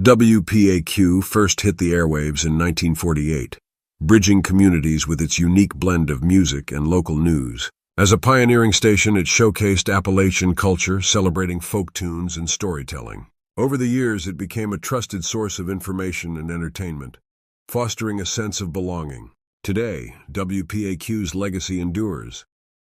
WPAQ first hit the airwaves in 1948, bridging communities with its unique blend of music and local news. As a pioneering station, it showcased Appalachian culture, celebrating folk tunes and storytelling. Over the years, it became a trusted source of information and entertainment, fostering a sense of belonging. Today, WPAQ's legacy endures,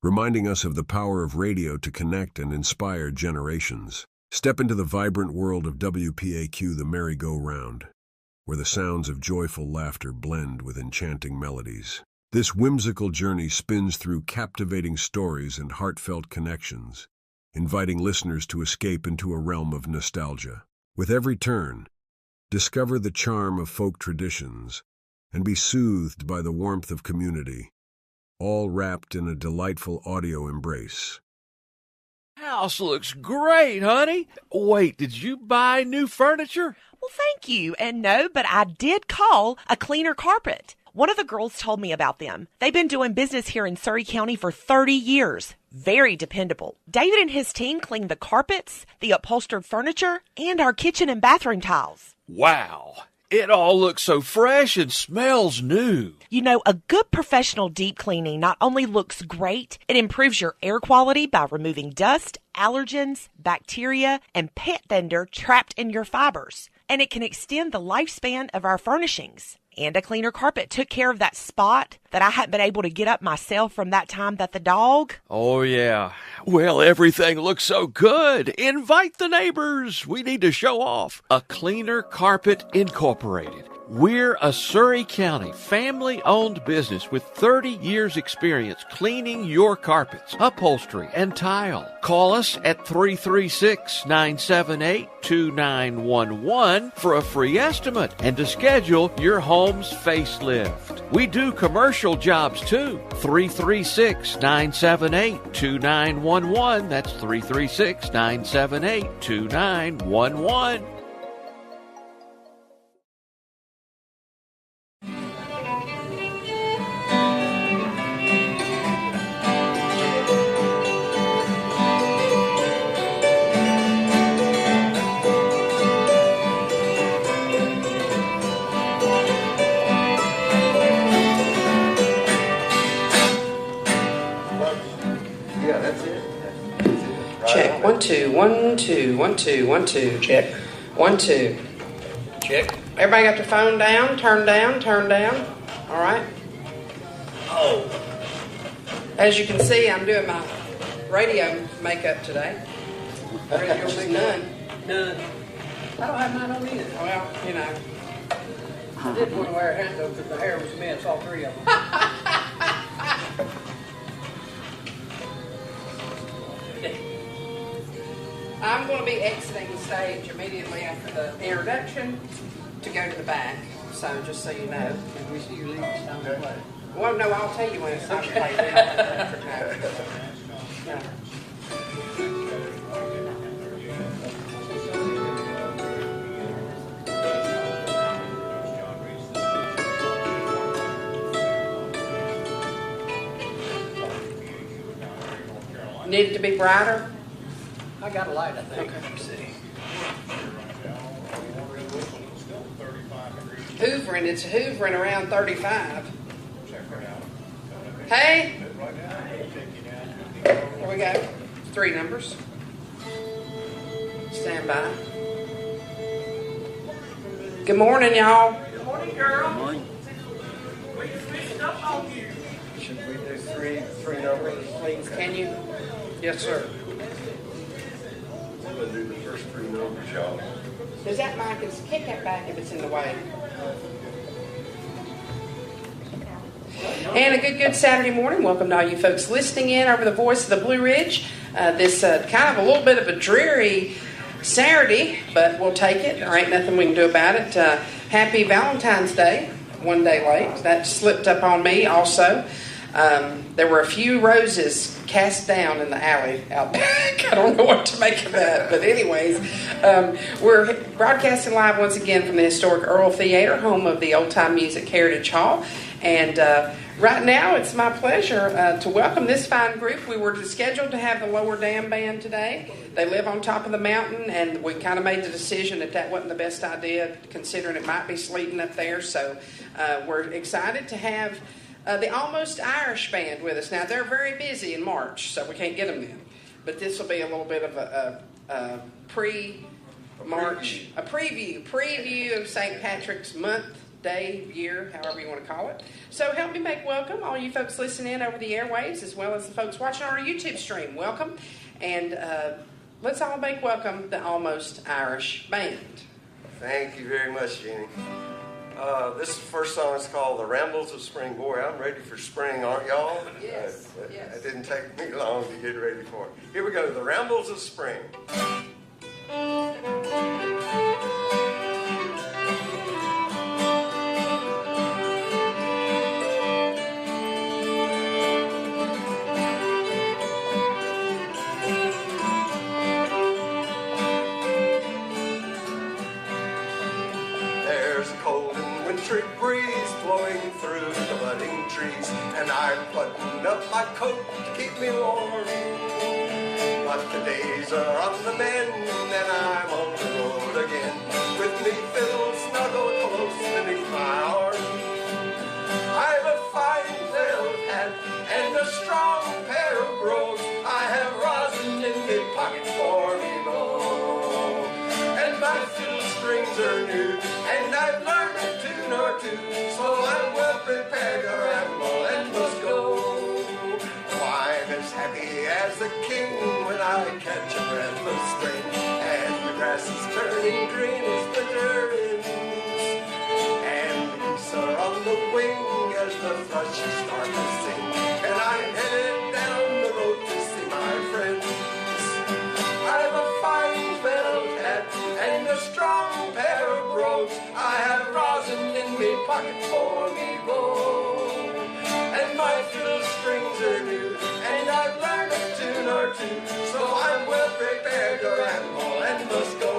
reminding us of the power of radio to connect and inspire generations. Step into the vibrant world of WPAQ, the merry-go-round, where the sounds of joyful laughter blend with enchanting melodies. This whimsical journey spins through captivating stories and heartfelt connections, inviting listeners to escape into a realm of nostalgia. With every turn, discover the charm of folk traditions and be soothed by the warmth of community, all wrapped in a delightful audio embrace. House looks great, honey. Wait, did you buy new furniture? Well, thank you. And no, but I did call a cleaner carpet. One of the girls told me about them. They've been doing business here in Surry County for 30 years. Very dependable. David and his team clean the carpets, the upholstered furniture, and our kitchen and bathroom tiles. Wow. It all looks so fresh and smells new. You know, a good professional deep cleaning not only looks great, it improves your air quality by removing dust, allergens, bacteria, and pet dander trapped in your fibers. And it can extend the lifespan of our furnishings. And a cleaner carpet took care of that spot that I hadn't been able to get up myself from that time that the dog... Oh, yeah. Well, everything looks so good. Invite the neighbors. We need to show off. A Cleaner Carpet Incorporated. We're a Surry County family-owned business with 30 years experience cleaning your carpets, upholstery, and tile. Call us at 336-978-2911 for a free estimate and to schedule your home's facelift. We do commercial jobs too. 336-978-2911. That's 336-978-2911. Check. 1 2 1 2 1 2 1 2. Check. 1 2. Check. Everybody got their phone down? Turn down. Turn down. All right. Oh. As you can see, I'm doing my radio makeup today. Yours is none. None. I don't have mine on either. Well, you know. I did want to wear a hat though because the hair was a mess, all three of them. I'm going to be exiting the stage immediately after the introduction to go to the back. So just so you know. If we see you leave, it's time to play. Well, no, I'll tell you when it's time to play. No. Need it to be brighter? I got a light, I think. Okay. Hoovering, it's hoovering around 35. Hey! Here we go. 3 numbers. Stand by. Good morning, y'all. Good morning, girl. Good morning. We switched up on you. Should we do three numbers, please? Can you? Yes, sir. I'm going to do the first 3 numbers, y'all. Does that mic, kick that back if it's in the way. And a good Saturday morning. Welcome to all you folks listening in over the voice of the Blue Ridge. This kind of a little bit of a dreary Saturday, but we'll take it. There ain't nothing we can do about it. Happy Valentine's Day. 1 day late. That slipped up on me also. There were a few roses cast down in the alley out back. I don't know what to make of that. But anyways, we're broadcasting live once again from the historic Earl Theater, home of the Old Time Music Heritage Hall. And right now, it's my pleasure to welcome this fine group. We were scheduled to have the Lower Dam Band today. They live on top of the mountain, and we kind of made the decision that wasn't the best idea, considering it might be sleeting up there. So we're excited to have the Almost Irish Band with us. Now, they're very busy in March, so we can't get them then. But this will be a little bit of a pre-March, a preview of St. Patrick's Month, day, year, however you want to call it. So help me make welcome all you folks listening in over the airwaves, as well as the folks watching on our YouTube stream. Welcome. And let's all make welcome the Almost Irish Band. Thank you very much, Jeannie. This first song is called The Rambles of Spring. Boy, I'm ready for spring, aren't y'all? Yes. It didn't take me long to get ready for it. Here we go, The Rambles of Spring. Breeze blowing through the budding trees, and I buttoned up my coat to keep me warm. But the days are on the mend, and I'm on the road again, with me fiddle snuggled close beneath my arm. I've a fine felt hat and a strong pair of brogues. I have rosin in my pocket for me bow, and my fiddle strings are new, and I've learned a tune or two, so I'm well prepared to ramble and must go. Oh, I'm as happy as a king when I catch a breath of spring, and the grass is turning green as winter ends, and the geese are on the wing as the thrushes start to sing, and I'm headed down the road to see my friends. I've a fine felt hat and a strong pair of brogues. I have rosin in me pocket for me bow, and my fiddle strings are new, and I've learned a tune or two, so I'm well prepared to ramble and must go.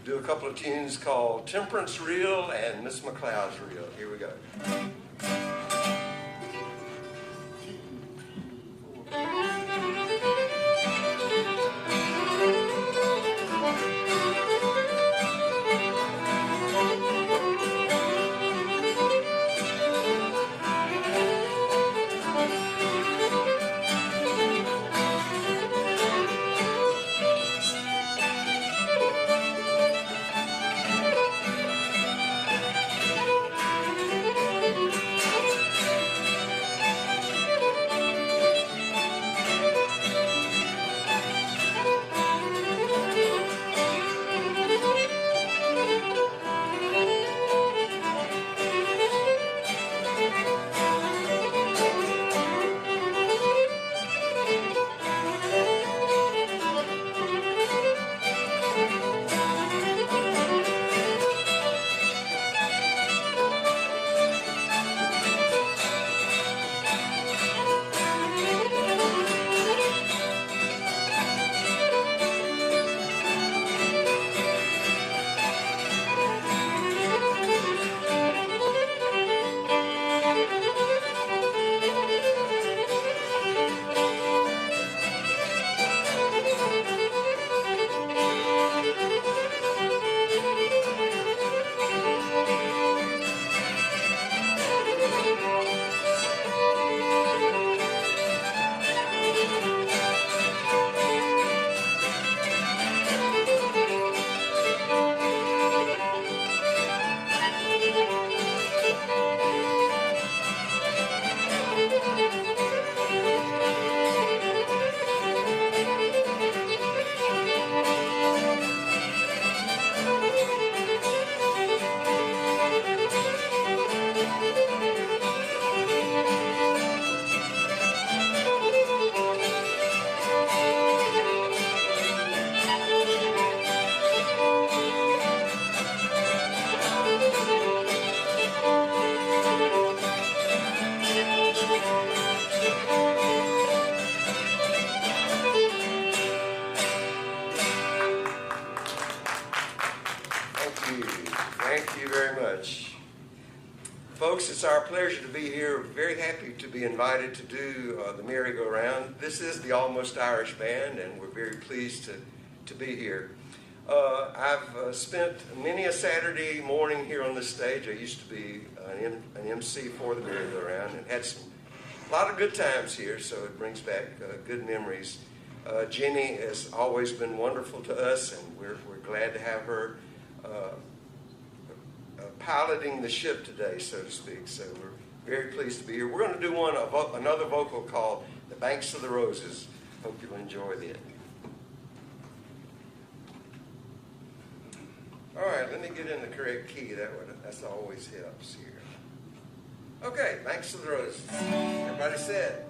Do a couple of tunes called Temperance Reel and Miss McLeod's Reel. Here we go. Folks, it's our pleasure to be here. Very happy to be invited to do the merry-go-round. This is the Almost Irish Band, and we're very pleased to be here. I've spent many a Saturday morning here on this stage. I used to be an MC for the merry-go-round and had a lot of good times here, so it brings back good memories. Jenny has always been wonderful to us, and we're glad to have her piloting the ship today, so to speak. So we're very pleased to be here. We're going to do another vocal called "The Banks of the Roses." Hope you'll enjoy it. All right, let me get in the correct key. That's always helps here. Okay, Banks of the Roses. Everybody said.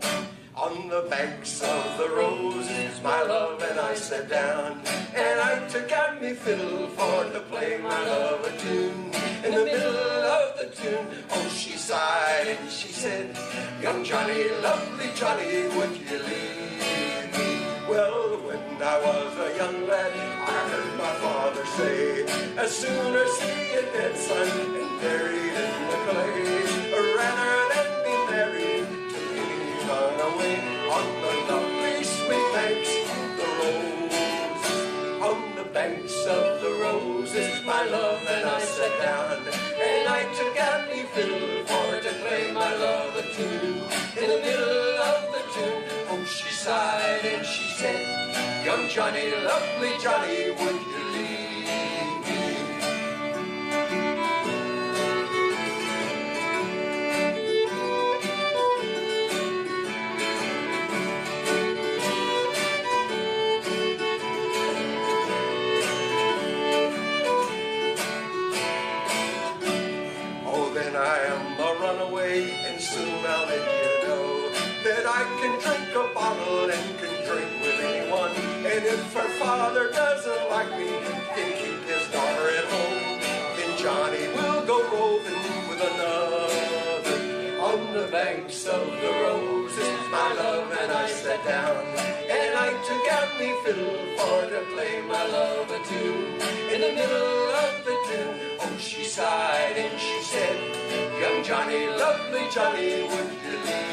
On the banks of the roses, my love and I sat down, and I took out me fiddle for to play my love a tune. In the middle of the tune, oh, she sighed and she said, "Young Johnny, lovely Johnny, would you leave me?" Well, when I was a young lad, I heard my father say, as soon as he had dead son and buried in the clay, rather than be married to me, run away on the lovely sweet banks of the roses. On the banks of the roses, my love and I sat down, and I took out me fiddle for to play my love a tune. In the middle of the tune, oh, she sighed and she said, "Young Johnny, lovely Johnny, would you leave me?" Oh, then I am a runaway, and soon I'll let you know that I can drink a bottle and can drink with anyone. And if her father doesn't like me, can keep his daughter at home, then Johnny will go roving with another. On the banks of the roses, my love and I sat down, and I took out me fiddle for to play my love a tune. In the middle of the tune, oh, she sighed and she said, "Young Johnny, lovely Johnny, would you leave me?"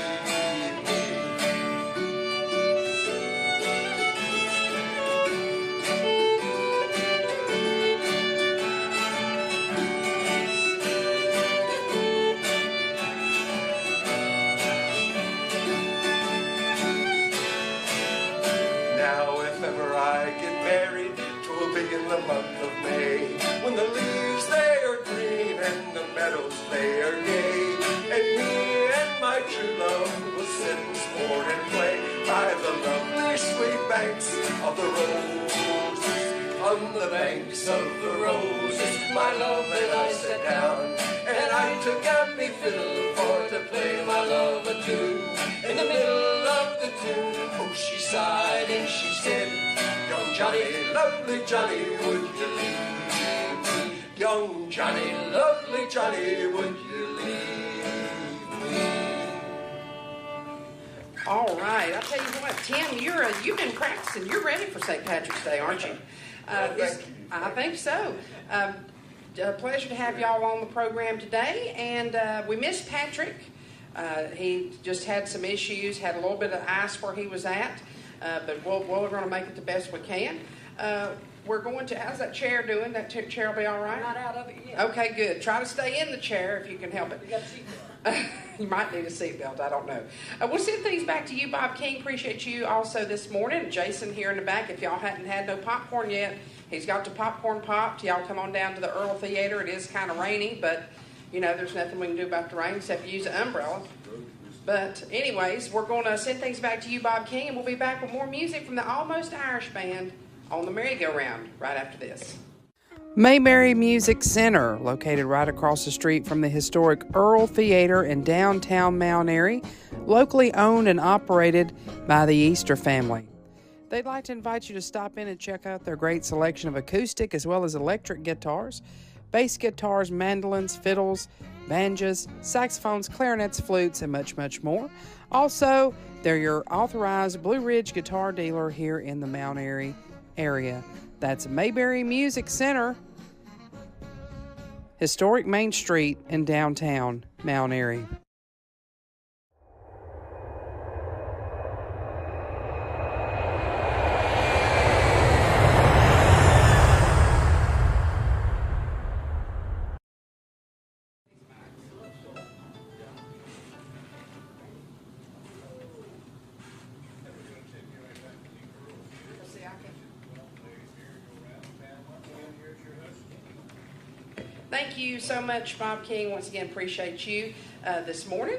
In the month of May, when the leaves they are green and the meadows they are gay, and me and my true love will sit and sport and play by the lovely sweet banks of the roses. On the banks of the roses, my love and I sat down, and I took out me fiddle for to play my love a tune. In the middle of the tune, oh, she sighed and she said, "Young Johnny, lovely Johnny, would you leave me? Young Johnny, lovely Johnny, would you leave me?" All right, I'll tell you what, Tim, you've been practicing. You're ready for St. Patrick's Day, aren't you? I think so. A pleasure to have y'all on the program today, and we missed Patrick. He just had some issues, had a little bit of ice where he was at, but we're going to make it the best we can. We're going to, how's that chair doing? That chair will be all right? Not out of it yet. Okay, good. Try to stay in the chair if you can help it. You got a seatbelt. You might need a seatbelt. I don't know. We'll send things back to you, Bob King. Appreciate you also this morning. Jason here in the back. If y'all hadn't had no popcorn yet, he's got the popcorn popped. Y'all come on down to the Earl Theater. It is kind of rainy, but, you know, there's nothing we can do about the rain except use an umbrella. But anyways, we're going to send things back to you, Bob King, and we'll be back with more music from the Almost Irish Band on the merry-go-round right after this. Mayberry Music Center, located right across the street from the historic Earl Theater in downtown Mount Airy, locally owned and operated by the Easter family. They'd like to invite you to stop in and check out their great selection of acoustic as well as electric guitars, bass guitars, mandolins, fiddles, banjos, saxophones, clarinets, flutes, and much, much more. Also, they're your authorized Blue Ridge guitar dealer here in the Mount Airy area. That's Mayberry Music Center, historic Main Street in downtown Mount Airy. Thank you so much, Bob King. Once again, appreciate you this morning.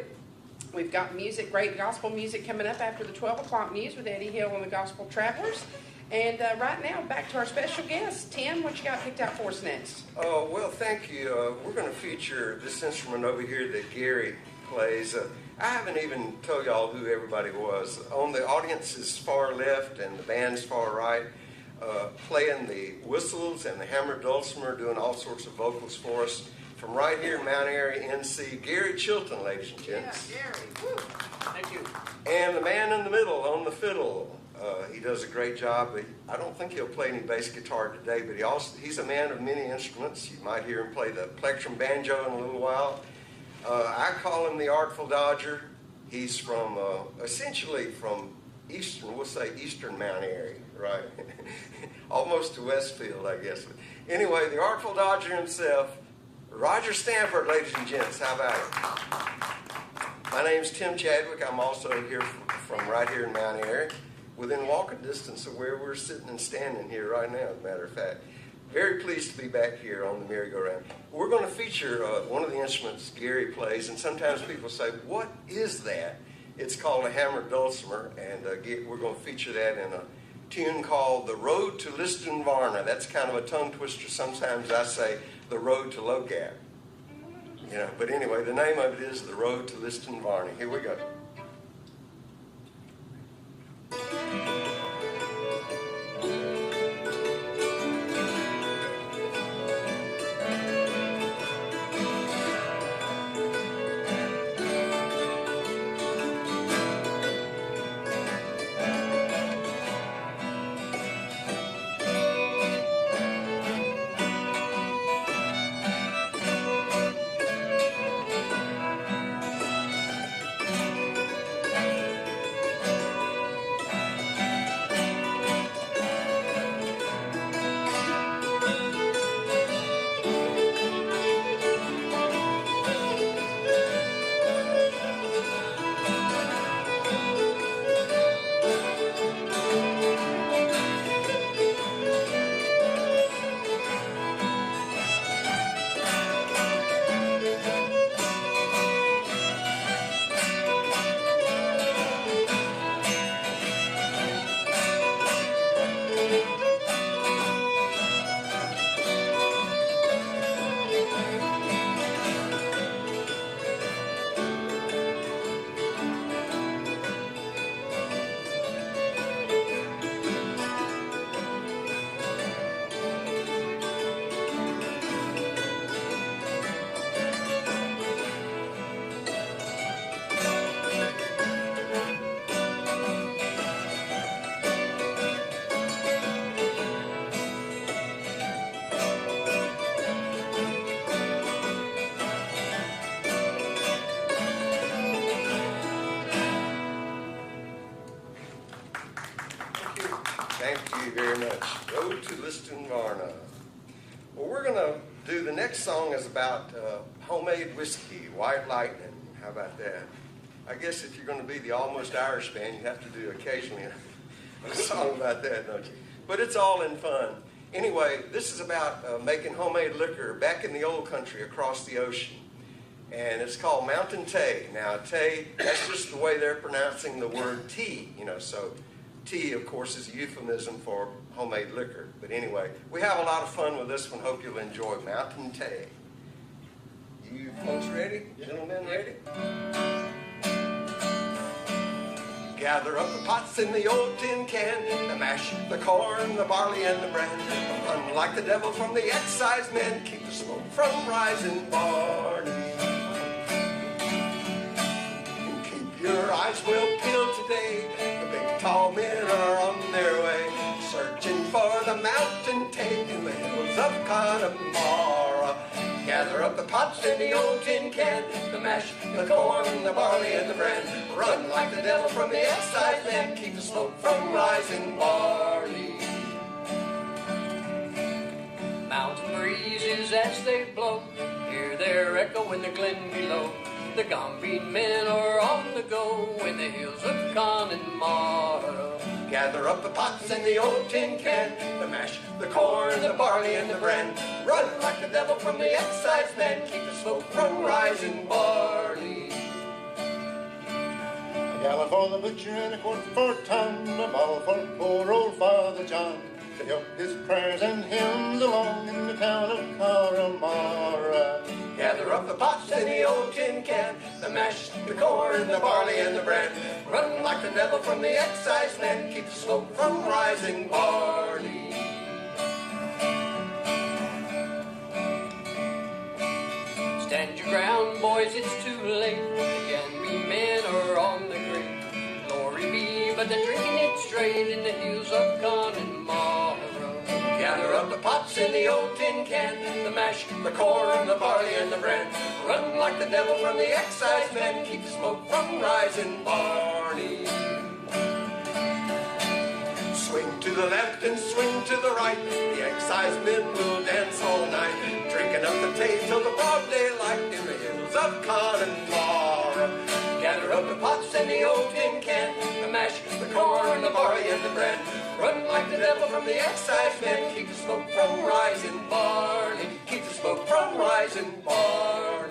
We've got music, great gospel music coming up after the 12 o'clock news with Eddie Hill and the Gospel Travelers. And right now, back to our special guest. Tim, what you got picked out for us next? Oh, well, thank you. We're going to feature this instrument over here that Gary plays. I haven't even told y'all who everybody was. On the audience's far left and the band's far right, playing the whistles and the hammered dulcimer, doing all sorts of vocals for us. From right here in Mount Airy, NC, Gary Chilton, ladies and gents. Yeah, Gary. Woo. Thank you. And the man in the middle on the fiddle. He does a great job. I don't think he'll play any bass guitar today, but he's a man of many instruments. You might hear him play the plectrum banjo in a little while. I call him the Artful Dodger. He's from, essentially from eastern, we'll say eastern Mount Airy, right? Almost to Westfield, I guess. Anyway, the Artful Dodger himself, Roger Stanford, ladies and gents. How about it? My name's Tim Chadwick. I'm also here from right here in Mount Airy, within walking distance of where we're sitting and standing here right now, as a matter of fact. Very pleased to be back here on the merry-go-round. We're going to feature one of the instruments Gary plays, and sometimes people say, what is that? It's called a hammered dulcimer, and we're going to feature that in a tune called The Road to Liston Varna. That's kind of a tongue twister. Sometimes I say The Road to Locap. You know, but anyway, the name of it is The Road to Liston Varna. Here we go. Thank you very much. Road to Liston Varna. Well, we're going to do the next song is about homemade whiskey, White Lightning. How about that? I guess if you're going to be the Almost Irish band, you have to do occasionally a song about that, don't you? But it's all in fun. Anyway, this is about making homemade liquor back in the old country across the ocean. And it's called Mountain Tay. Now, Tay, that's just the way they're pronouncing the word tea, you know, so tea, of course, is a euphemism for homemade liquor. But anyway, we have a lot of fun with this one. Hope you'll enjoy Mountain Tay. You folks ready? Gentlemen ready? Gather up the pots in the old tin can, the mash, the corn, the barley, and the bran. Run like the devil from the excise men, keep the smoke from rising, Barney. And keep your eyes well peeled today, the big tall men are on their way, searching for the Mountain Tay in the hills of Connemara. Gather up the pots in the old tin can, the mash, the corn, the barley, and the bran. Run like the devil from the excise man, keep the smoke from rising barley. Mountain breezes as they blow, hear their echo in the glen below. The gum-bean men are on the go in the hills of Connemara. Gather up the pots and the old tin can, the mash, the corn, the barley, and the bran. Run like the devil from the excise man, keep the smoke from rising barley. A gallon for the butcher and a quart for Tom, a bottle for poor old Father John, to help his prayers and hymns along in the town of Connemara. Gather up the pots and the old tin can, the mash, the corn, the barley, and the bran. Run like the devil from the excise man, keep the smoke from rising barley. Stand your ground, boys, it's too late. The Ganby men are on the grave. Glory be, but they're drinking it straight in the hills of Connemara. Gather up the pots in the old tin can, the mash, the corn, the barley, and the bran. Run like the devil from the excise man, keep the smoke from rising barley. Swing to the left and swing to the right, the excise men will dance all night, drinking up the taste till the broad daylight in the hills of Connemara. Gather up the pots and the old tin can, the mash, the corn, the barley, and the bran. Run like the devil from the excise man, keep the smoke from rising barley, keep the smoke from rising barley.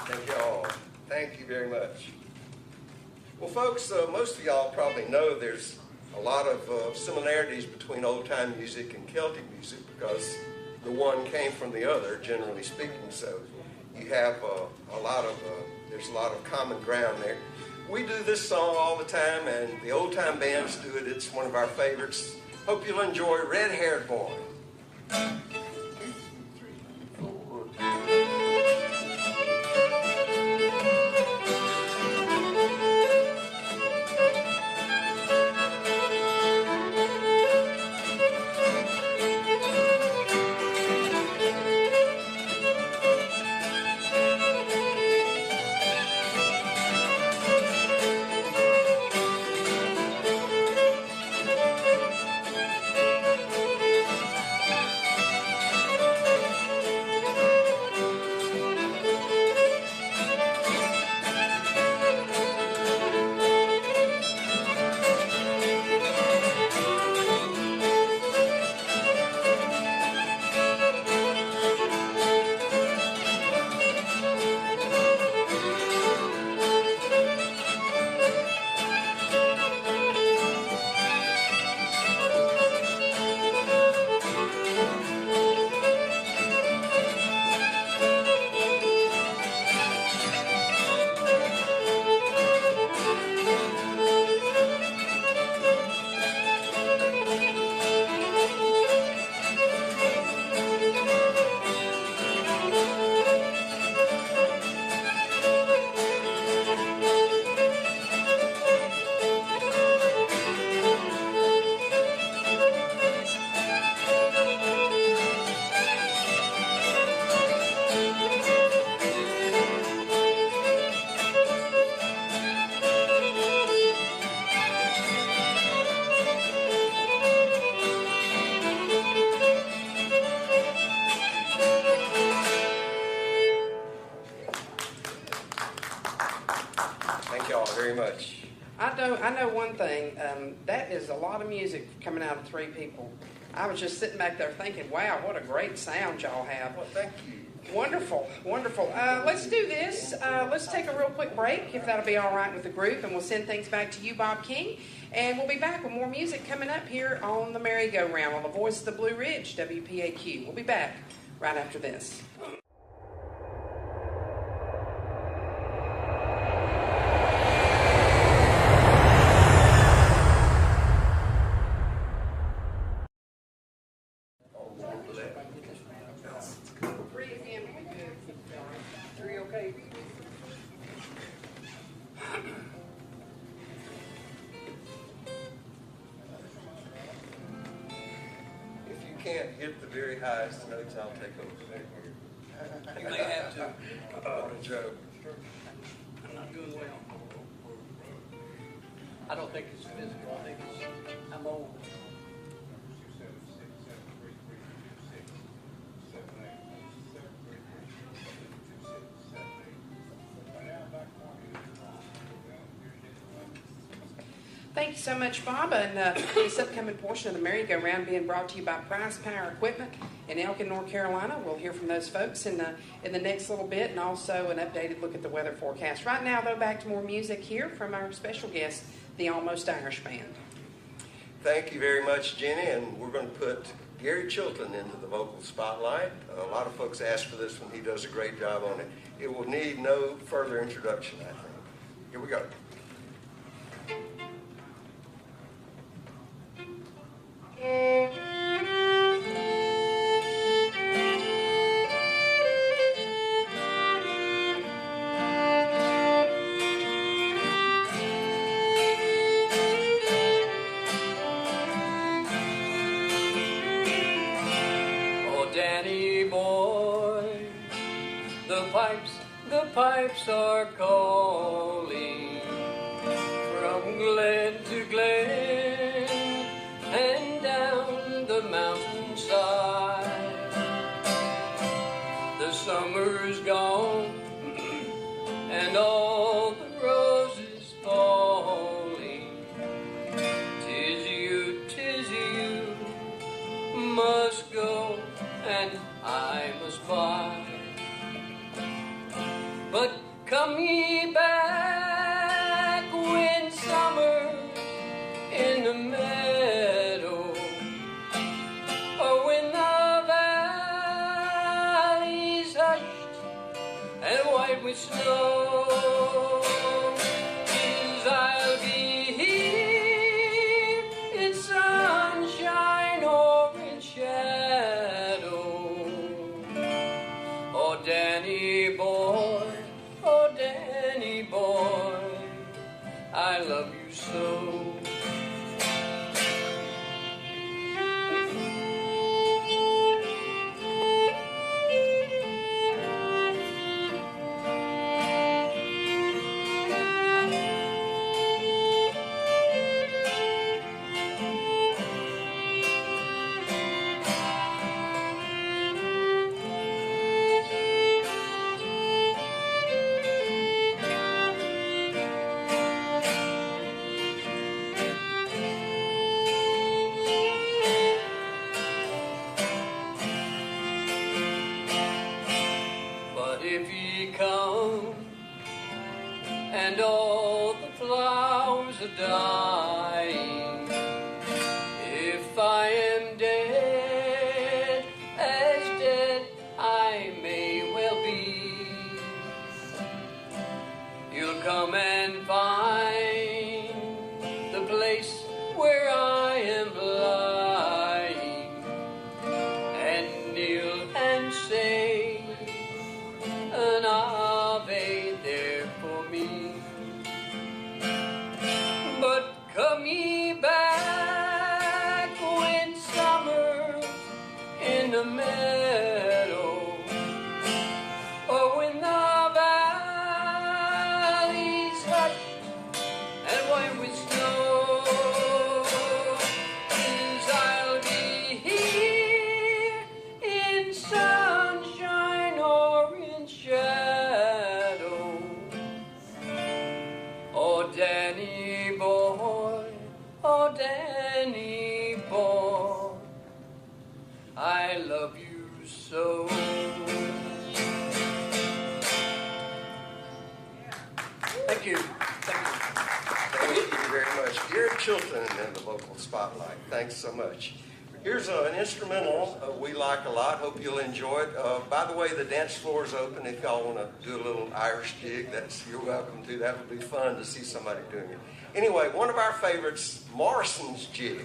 Thank you all. Thank you very much. Well, folks, most of y'all probably know there's a lot of similarities between old-time music and Celtic music because the one came from the other, generally speaking. So you have there's a lot of common ground there. We do this song all the time, and the old-time bands do it. It's one of our favorites. Hope you'll enjoy Red-Haired Boy. Very much. I know one thing. That is a lot of music coming out of three people. I was just sitting back there thinking, wow, what a great sound y'all have. Well, thank you. Wonderful, wonderful. Let's do this. Let's take a real quick break, if that'll be all right with the group, and we'll send things back to you, Bob King. And we'll be back with more music coming up here on the merry-go-round on the Voice of the Blue Ridge, WPAQ. We'll be back right after this. can't hit the very highest notes, I'll take over. You may have to. What a joke. I'm not doing well. I don't think it's physical. I think it's I'm old. Thank you so much, Bob. And this upcoming portion of the merry-go-round being brought to you by Price Power Equipment in Elkin, North Carolina. We'll hear from those folks in the next little bit, and also an updated look at the weather forecast. Right now, though, back to more music here from our special guest, the Almost Irish Band. Thank you very much, Jenny, and we're going to put Gary Chilton into the vocal spotlight. A lot of folks asked for this one. He does a great job on it. It will need no further introduction, I think. Here we go. The pipes are calling from glen to glen and down the mountainside. The summer's gone and all the roses falling. 'Tis you must go and I must buy. But come ye back when summer's in the meadow, or when the valley's hushed and white with snow. 'Cause I'll be here in sunshine or in shadow. Oh, Danny boy, oh, Danny boy, I love you so. And all the flowers are dying. If I am dead, as dead I may well be, you'll come and find the place where I am lying, and kneel and say an Ave there for me. But come ye back when summer's in the meadow, or when the valley's hushed and white with snow. 'Cause I'll be here in sunshine or in shadow. Oh, Danny boy, oh, Danny boy, I love you so. Thank you. Thank you. Thank you very much. Gary Chilton in the vocal spotlight. Thanks so much. Here's an instrumental we like a lot. Hope you'll enjoy it. By the way, the dance floor is open. If y'all want to do a little Irish jig, you're welcome to. That would be fun to see somebody doing it. Anyway, one of our favorites, Morrison's Jig.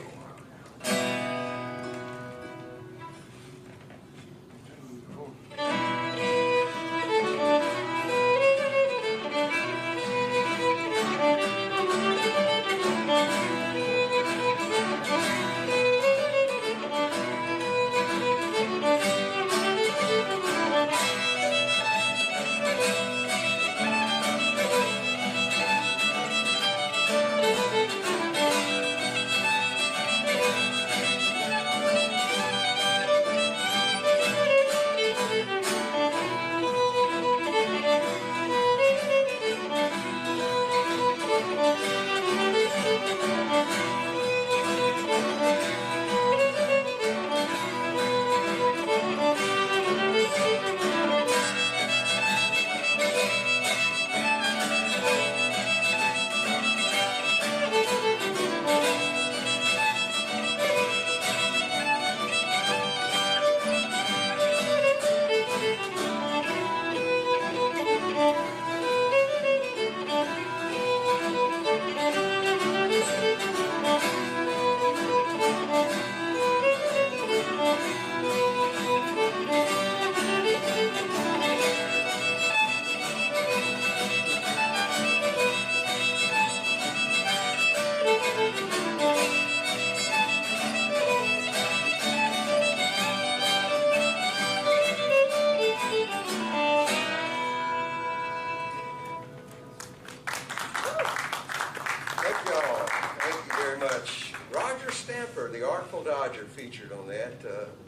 Artful Dodger featured on that,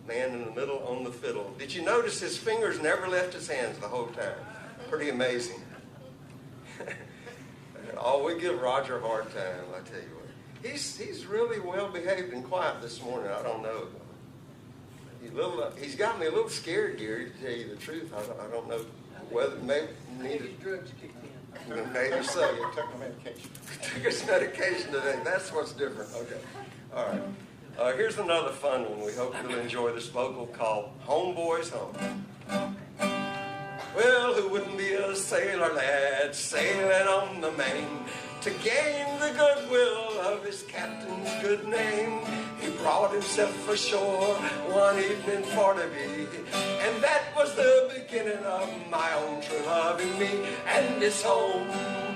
man in the middle on the fiddle. Did you notice his fingers never left his hands the whole time? Pretty amazing. Oh, we give Roger a hard time, I tell you what. He's really well behaved and quiet this morning. I don't know. He's got me a little scared, Gary, to tell you the truth. I don't know whether maybe drugs kicked in. maybe so. He took my medication. Took his medication today. That's what's different. Okay. All right. Here's another fun one. We hope you'll enjoy this vocal called Homeboys Home. Well, who wouldn't be a sailor lad sailing on the Main to gain the goodwill of his captain's good name? He brought himself ashore one evening for to be, and that was the beginning of my own true love in me. And it's home,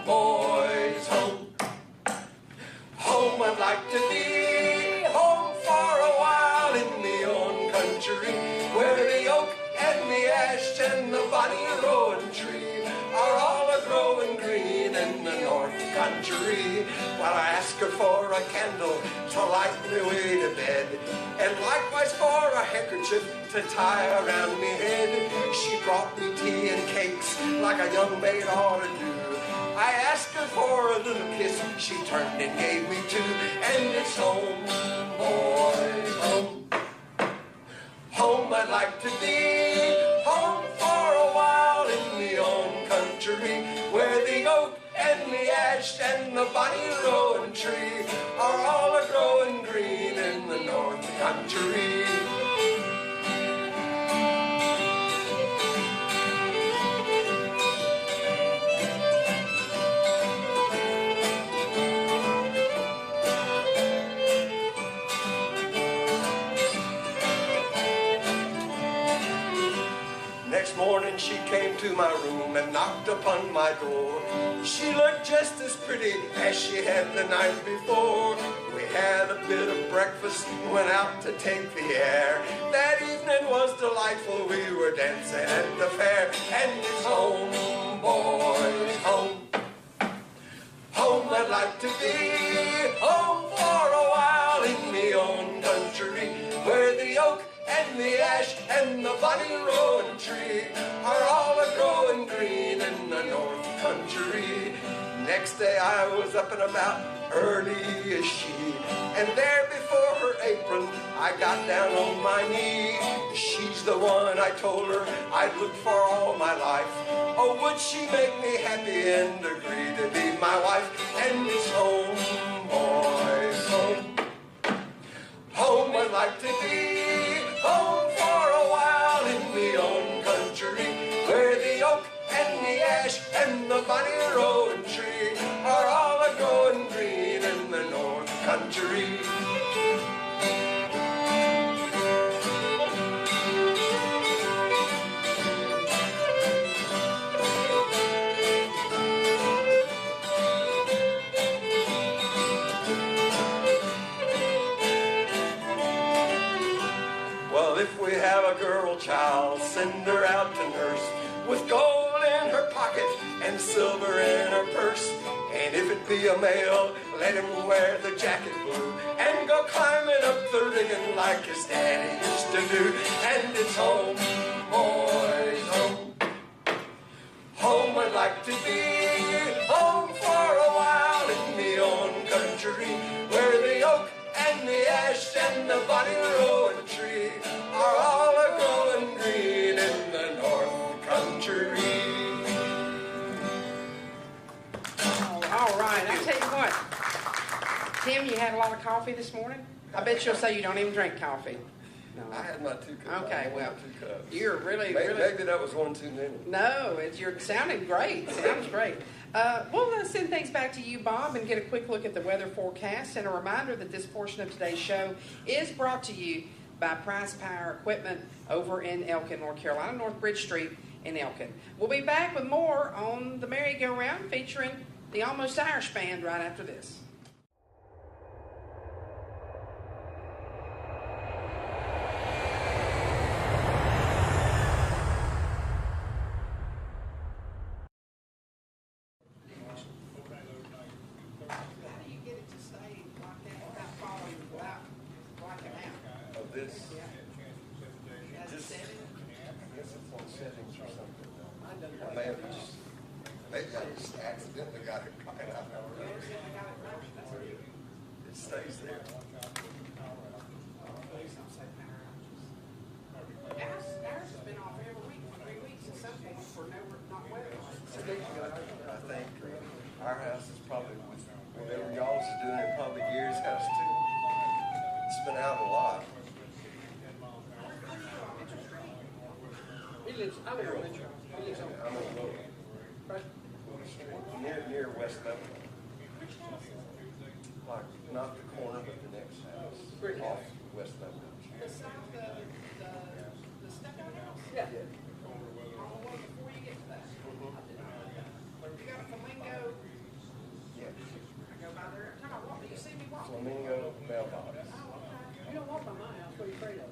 boys, home. Home I'd like to be, home for a while in the own country, where the oak and the ash and the bonny rowan tree are all a-growing green in the north country. While I ask her for a candle to light me way to bed, and likewise for a handkerchief to tie around me head, she brought me tea and cakes like a young maid ought to do. I asked her for a little kiss, she turned and gave me two, and it's home, boys, home. Home I'd like to be, home for a while in the own country, where the oak and the ash and the bonny rowan tree are all a-growing green in the north country. Next morning she came to my room and knocked upon my door. She looked just as pretty as she had the night before. We had a bit of breakfast and went out to take the air. That evening was delightful, we were dancing at the fair. And it's home, boys, home. Home I'd like to be, home for a while in the own country, where the oak and the ash and the bonny rowan tree are all a-growing green in the north country. Next day I was up and about early as she, and there before her apron I got down on my knee. She's the one, I told her, I'd look for all my life. Oh, would she make me happy and agree to be my wife? And it's home, boys, home. Home I'd like to be, home for a while in the own country, where the oak and the ash and the bonny rowan tree are all a-growing green in the north country. Well, if we have a girl child, send her out to nurse, with gold in her pocket and silver in her purse. And if it be a male, let him wear the jacket blue and go climbing up the rigging like his daddy used to do. And it's home, boys, home. Home I'd like to be, home for a while in the own country, where the oak and the ash and the bonny rowan tree are all a-growing green in the north country. All right, I tell you what, Tim, you had a lot of coffee this morning? I bet you'll say you don't even drink coffee. No. I had my 2 cups. Okay, well, 2 cups. You're really, Maybe that was one too many. No, you're sounding great. Sounds great. We'll send things back to you, Bob, and get a quick look at the weather forecast. And a reminder that this portion of today's show is brought to you by Price Power Equipment over in Elkin, North Carolina, North Bridge Street in Elkin. We'll be back with more on the merry-go-round featuring the Almost Irish Band right after this. How do you get it to stay like that without falling, without like accidentally got it right. I know. It stays there. Ours has been off every week for 3 weeks at some point for not weather. I think our house is probably, whatever y'all's is doing, it probably Gary's house too. It's been out a lot. He lives, I live on Mitchell. He lives on I'm in Little Street, near West Lebanon. Like, not the corner, but the next house, off West Lebanon. the south, the stucco house. Yeah. On the way before you get to that. You got a flamingo. Yeah. I go by there. Come on, walk. Do you see me walk? Flamingo mailbox. Oh, okay. You don't walk by my house. What are you afraid of?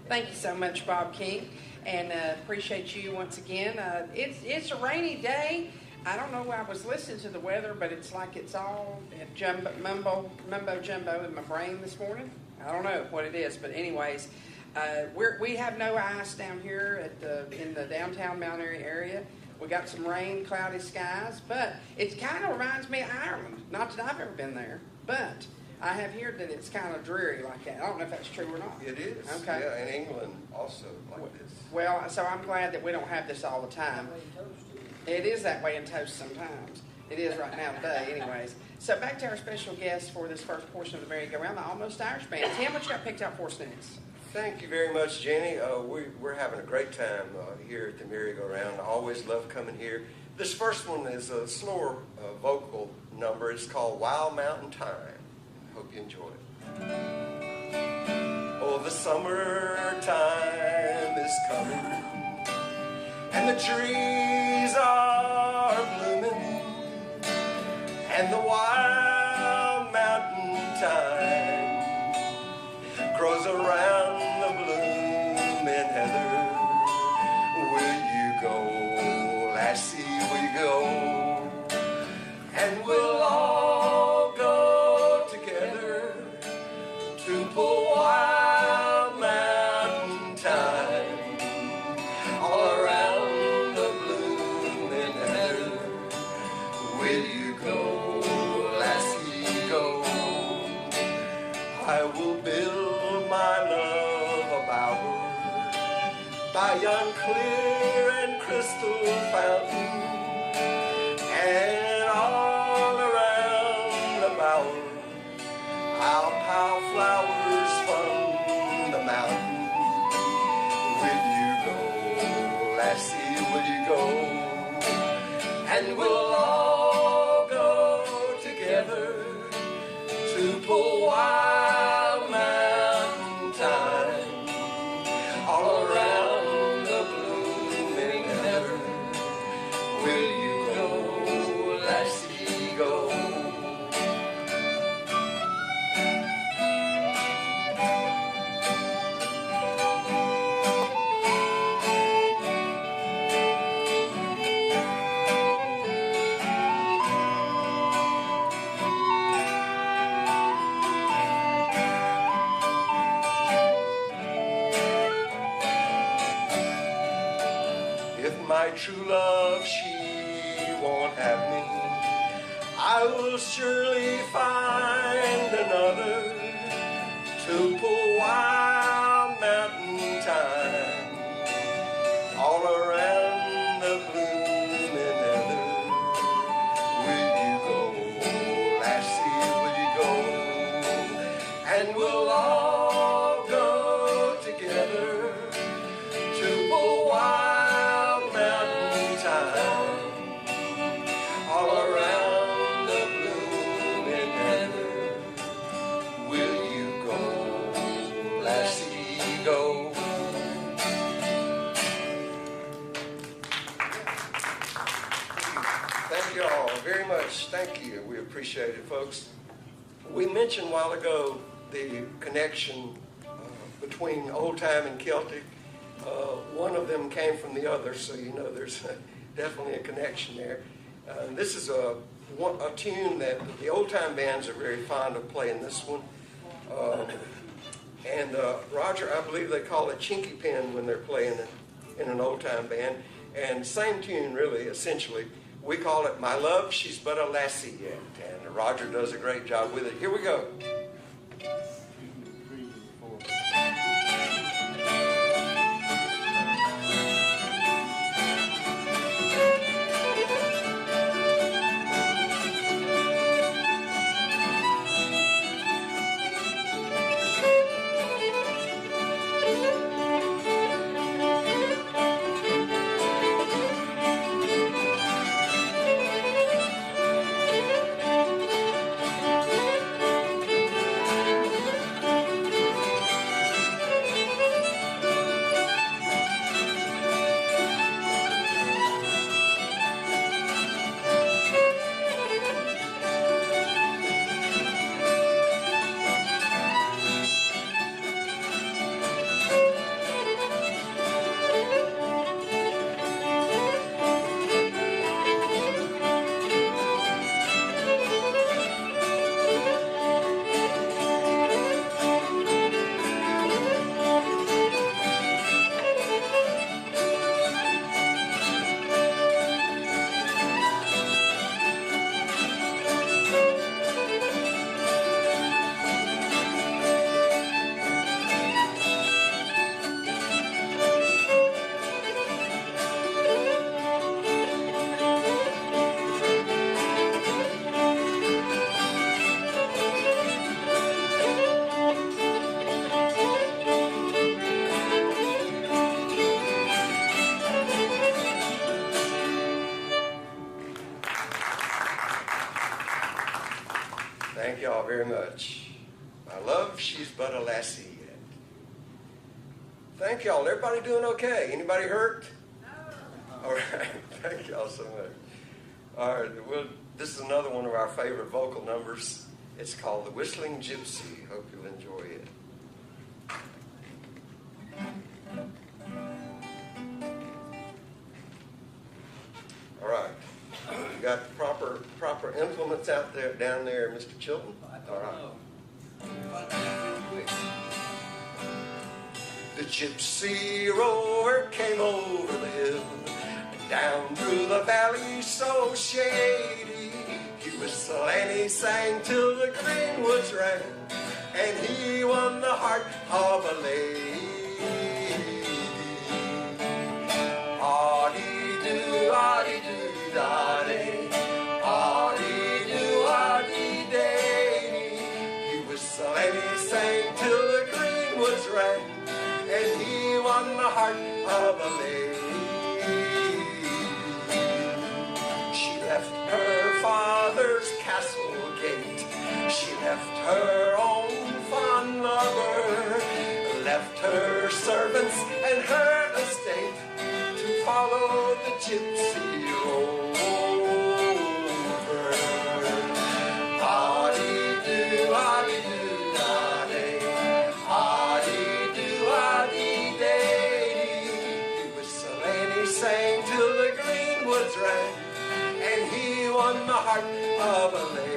Thank you so much, Bob King, and appreciate you once again. It's a rainy day. I don't know why I was listening to the weather, but it's like it's all mumbo jumbo in my brain this morning. I don't know what it is, but anyways, we have no ice down here in the downtown Mount Airy area. We got some rain, cloudy skies, but it kind of reminds me of Ireland. Not that I've ever been there, but I have heard that it's kind of dreary like that. I don't know if that's true or not. It is. Okay. Yeah, and England also like this. Well, so I'm glad that we don't have this all the time. It is that way in toast sometimes. It is right now today, anyways. So back to our special guest for this first portion of the merry-go-round, the Almost Irish Band. Tim, what you got picked out for us next? Thank you very much, Jenny. We're having a great time here at the merry-go-round. I always love coming here. This first one is a slower vocal number. It's called Wild Mountain Time. Hope you enjoy it. Oh, the summertime is coming, and the trees are blooming, and the wild mountain thyme grows around the blooming heather. Will you go, lassie, will you go? And we'll all go together to pull wild mountain thyme all around the blooming heather. Will you go, lassie, go? I will build my love a bower by yon clear and crystal fountain, and all around the bower I'll pile flowers from the mountain. Will you go, lassie, will you go? And we'll all go together to pull wild mountain thyme all around the blooming heather. Will you go, lassie, go? My true love, she won't have me. I will surely find another to pull wild mountain thyme all around the blooming heather. Will you go, lassie, will you go? And we'll all go together to pull wild mountain thyme all around the blooming heather. Will you go, lassie, go? Thank you all very much. Thank you. We appreciate it, folks. We mentioned a while ago the connection between old time and Celtic. One of them came from the other, so you know there's definitely a connection there. This is a tune that the old-time bands are very fond of playing this one. And Roger, I believe they call it chinky pen when they're playing it in an old-time band. And same tune, really, essentially. We call it My Love, She's But a Lassie Yet. And Roger does a great job with it. Here we go. Thank y'all very much. My love, she's but a lassie yet. Thank y'all. Everybody doing okay? Anybody hurt? No. All right. Thank y'all so much. All right. Well, this is another one of our favorite vocal numbers. It's called The Whistling Gypsy. Hope you'll enjoy it. All right. You got the proper implements out there, down there, Mr. Chilton? All right. The gypsy rover came over the hill, down through the valley so shady. He whistled and he sang till the greenwoods rang, and he won the heart of a lady. Ah-dee-doo, ah-dee-doo, da-dee, ah-dee-doo, ah-dee-day. He whistled and he sang till the greenwoods rang, and he won the heart of a lady. She left her father's castle gate, she left her own fond lover, left her servants and her estate to follow the gypsy rover. Ah-dee-doo, ah-dee-doo, da-day, ah-dee-doo, ah-dee-day. He whistled and he sang till the greenwoods rang, and he won the heart of a lady.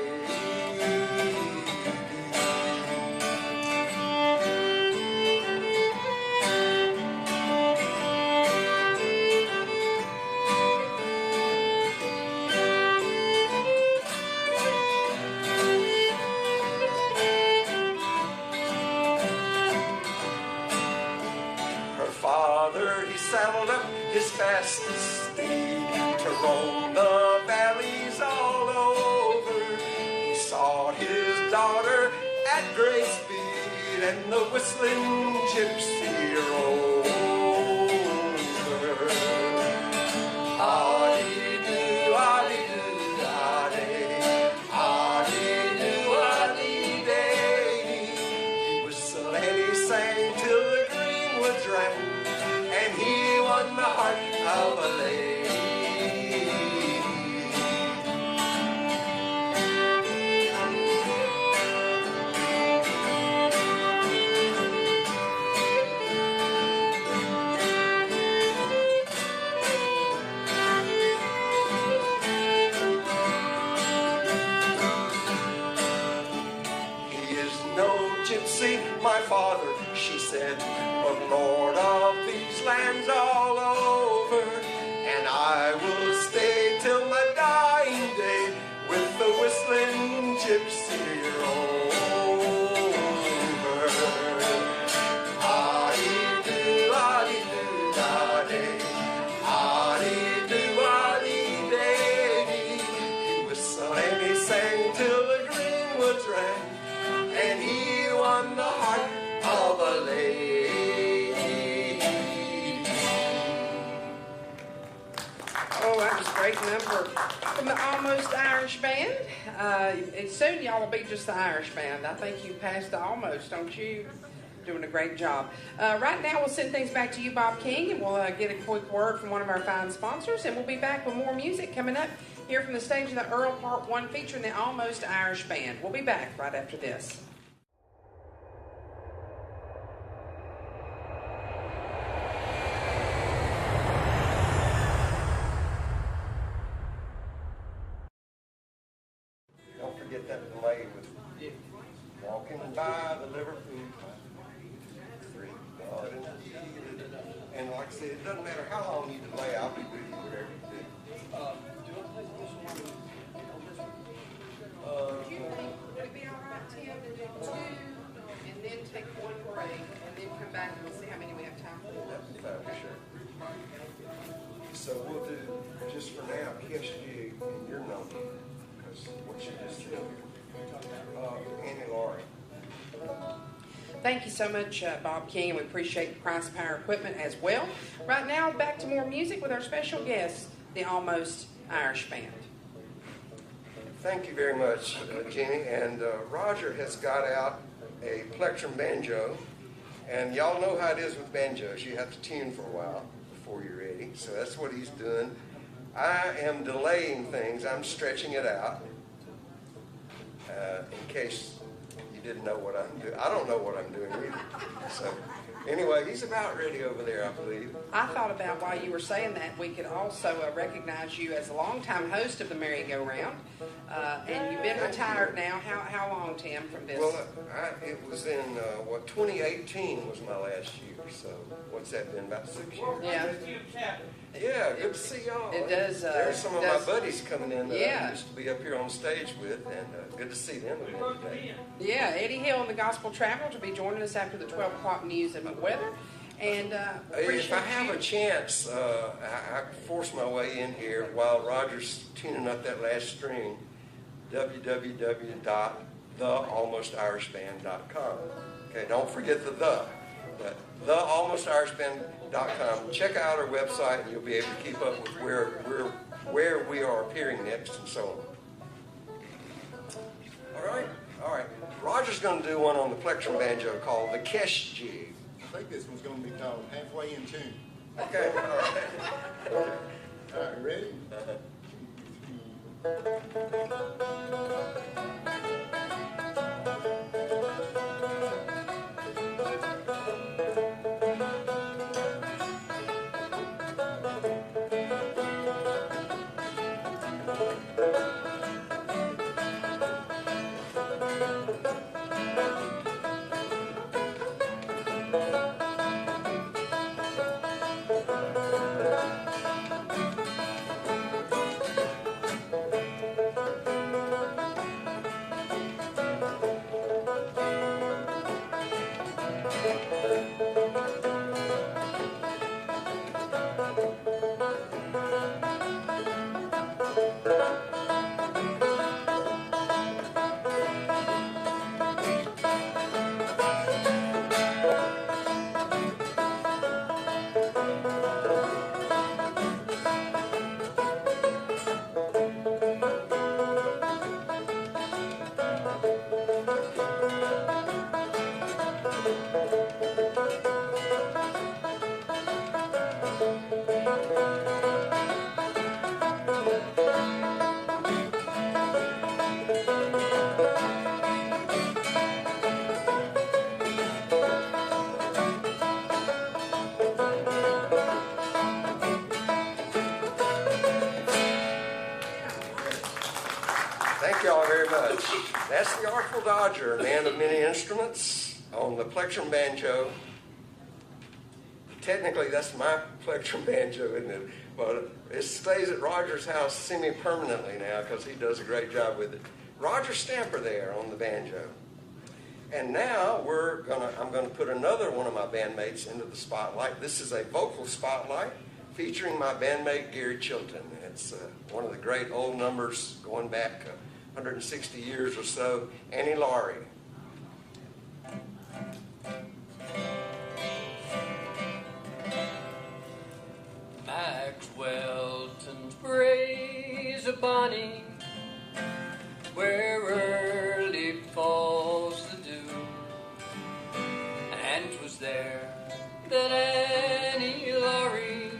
Saddled up his fastest steed to roam the valleys all over. He saw his daughter at great speed, and the whistling gypsy rover. Ah-dee-doo, ah-dee-doo, da-day, ah-dee-doo, ah-dee-day. He whistled and he sang till the greenwoods rang, and he won the heart of a lady. He is no gypsy, my father, she said, but Lord of these lands all over, gypsy rover. Ah-dee-doo-ah-dee-doo-da-dee, ah-dee-doo-ah-dee-day. He whistled and he sang till the greenwoods rang, and he won the heart of a lady. Oh, that was a great number from the Almost Irish Band. And soon y'all will be just the Irish Band. I think you passed the almost, don't you? Doing a great job. Right now, we'll send things back to you, Bob King, and we'll get a quick word from one of our fine sponsors, and we'll be back with more music coming up here from the stage of the Earl Part 1 featuring the Almost Irish Band. We'll be back right after this. Don't forget that delay with walking by the Liverpool. And like I said, it doesn't matter how long you delay, I'll be with you whatever you do. Would it be all right, Tim, to do 2 and then take 1 break and then come back and we'll see how many we have time for? That'd be fine, sure. So we'll do, just for now, Kish Jig and your number, because what you just said, Annie Laurie. Thank you so much, Bob King, and we appreciate the Price Power equipment as well. Right now, back to more music with our special guest, the Almost Irish Band. Thank you very much, Jenny. And Roger has got out a plectrum banjo. And y'all know how it is with banjos. You have to tune for a while before you're ready. So that's what he's doing. I am delaying things. I'm stretching it out in case you didn't know what I'm doing. I don't know what I'm doing either. So anyway, he's about ready over there, I believe. I thought about while you were saying that, we could also recognize you as a longtime host of the merry-go-round. And you've been retired now. How long, Tim, from this? Well, it was in, 2018 was my last year. So what's that been, about 6 years? Yeah. Yeah, good to see y'all. It does. There's some of my buddies coming in that Yeah. I used to be up here on stage with, and good to see them again today. Yeah, Eddie Hill and the Gospel Traveler will be joining us after the 12 o'clock news and weather. And If I have a chance, I force my way in here while Roger's tuning up that last string, www.thealmostirishband.com. Okay, don't forget the, but thealmostirishband.com. Check out our website and you'll be able to keep up with where we are appearing next and so on. All right. Roger's going to do one on the plectrum banjo called the Kesh Jig. I think this one's going to be called Halfway in Tune. Okay, all right. All right, ready? Thank y'all very much. That's the Artful Dodger, man of many instruments, on the plectrum banjo. Technically, that's my plectrum banjo, isn't it? But It stays at Roger's house semi-permanently now because he does a great job with it. Roger Stamper there on the banjo. And now I'm gonna put another one of my bandmates into the spotlight. This is a vocal spotlight featuring my bandmate Gary Chilton. It's one of the great old numbers going back 160 years or so, Annie Laurie. Maxwellton's praise a bonny, where early falls the dew, and 'twas there that Annie Laurie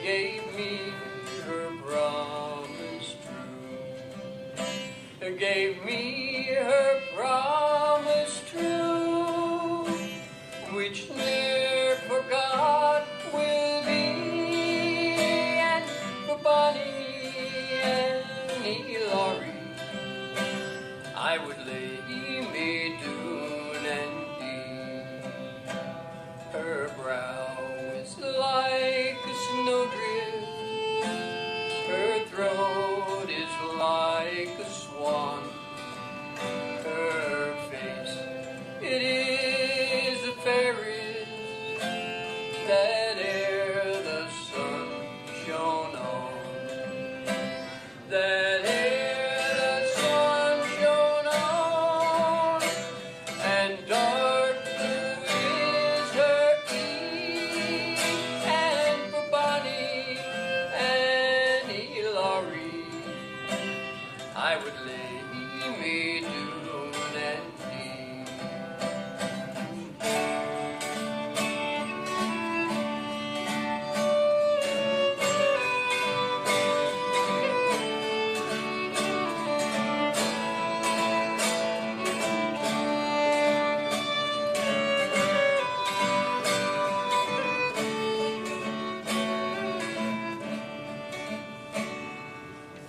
gave me her promise true, gave me her promise true, which ne'er forgot will be, and for Bonnie Annie Laurie I would lay me doon and dee. Her brow is like a snowdrift, her throat is like a swan, her face, it is the fairest that e'er the sun shone on, that e'er the sun shone on, and dark blue is her eye, and for Bonnie Annie Laurie I would lay me doon and dee.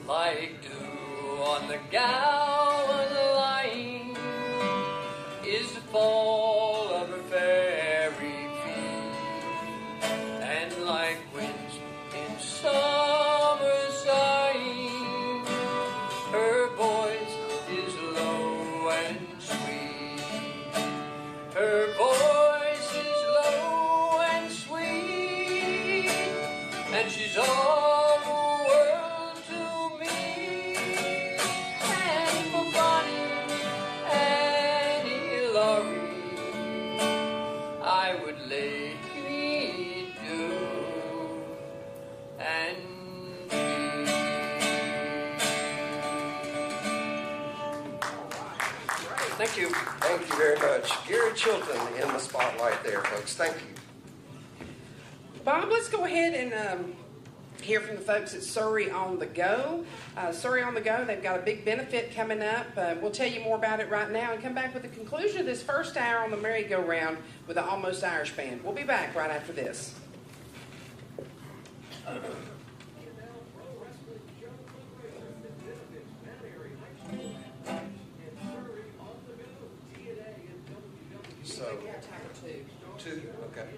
Like dew on the gowan line is the fall of her fairy feet, and like winds in summer sighing, her voice is low and sweet. Her voice is low and sweet, and she's all the world to me. And for Bonnie Annie Laurie I would lay me down and dee. Thank you. Thank you very much. Gary Chilton in the spotlight there, folks. Thank you. Bob, let's go ahead and hear from the folks at Surrey on the Go. Surrey on the Go, they've got a big benefit coming up. We'll tell you more about it right now and come back with the conclusion of this first hour on the merry-go-round with the Almost Irish Band. We'll be back right after this. So, two, okay.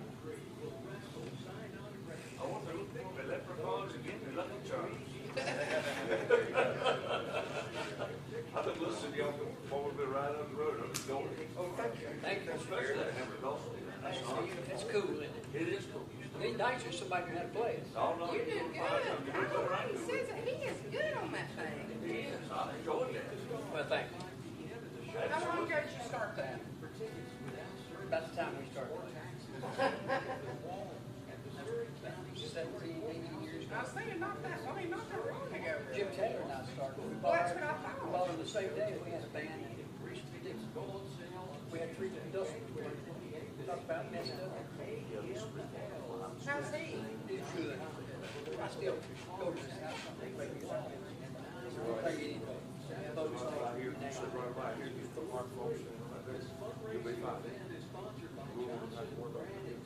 I've been listening to y'all before we've been right up the road. Thank you. Especially that number also. It's cool, isn't it? It is cool. It'd be nice if somebody knew how to play it. Oh, no. You do good. He says that he is good on that thing. He is. I enjoyed that. Well, thank you. How long ago did you start that? About the time we started. 17, 18 years ago. I was thinking not that long ago. Jim Taylor and I started. We Well, that's what I thought. We bought on the same day that we had a band in Dixon. We had three industrials. We talked about messed up. How's he? He's good. I still go to his house and play music. We'll play anything. Folks Right here, you sit right by here, you put Mark folks in like this. You'll be fine. You won't have to worry about it.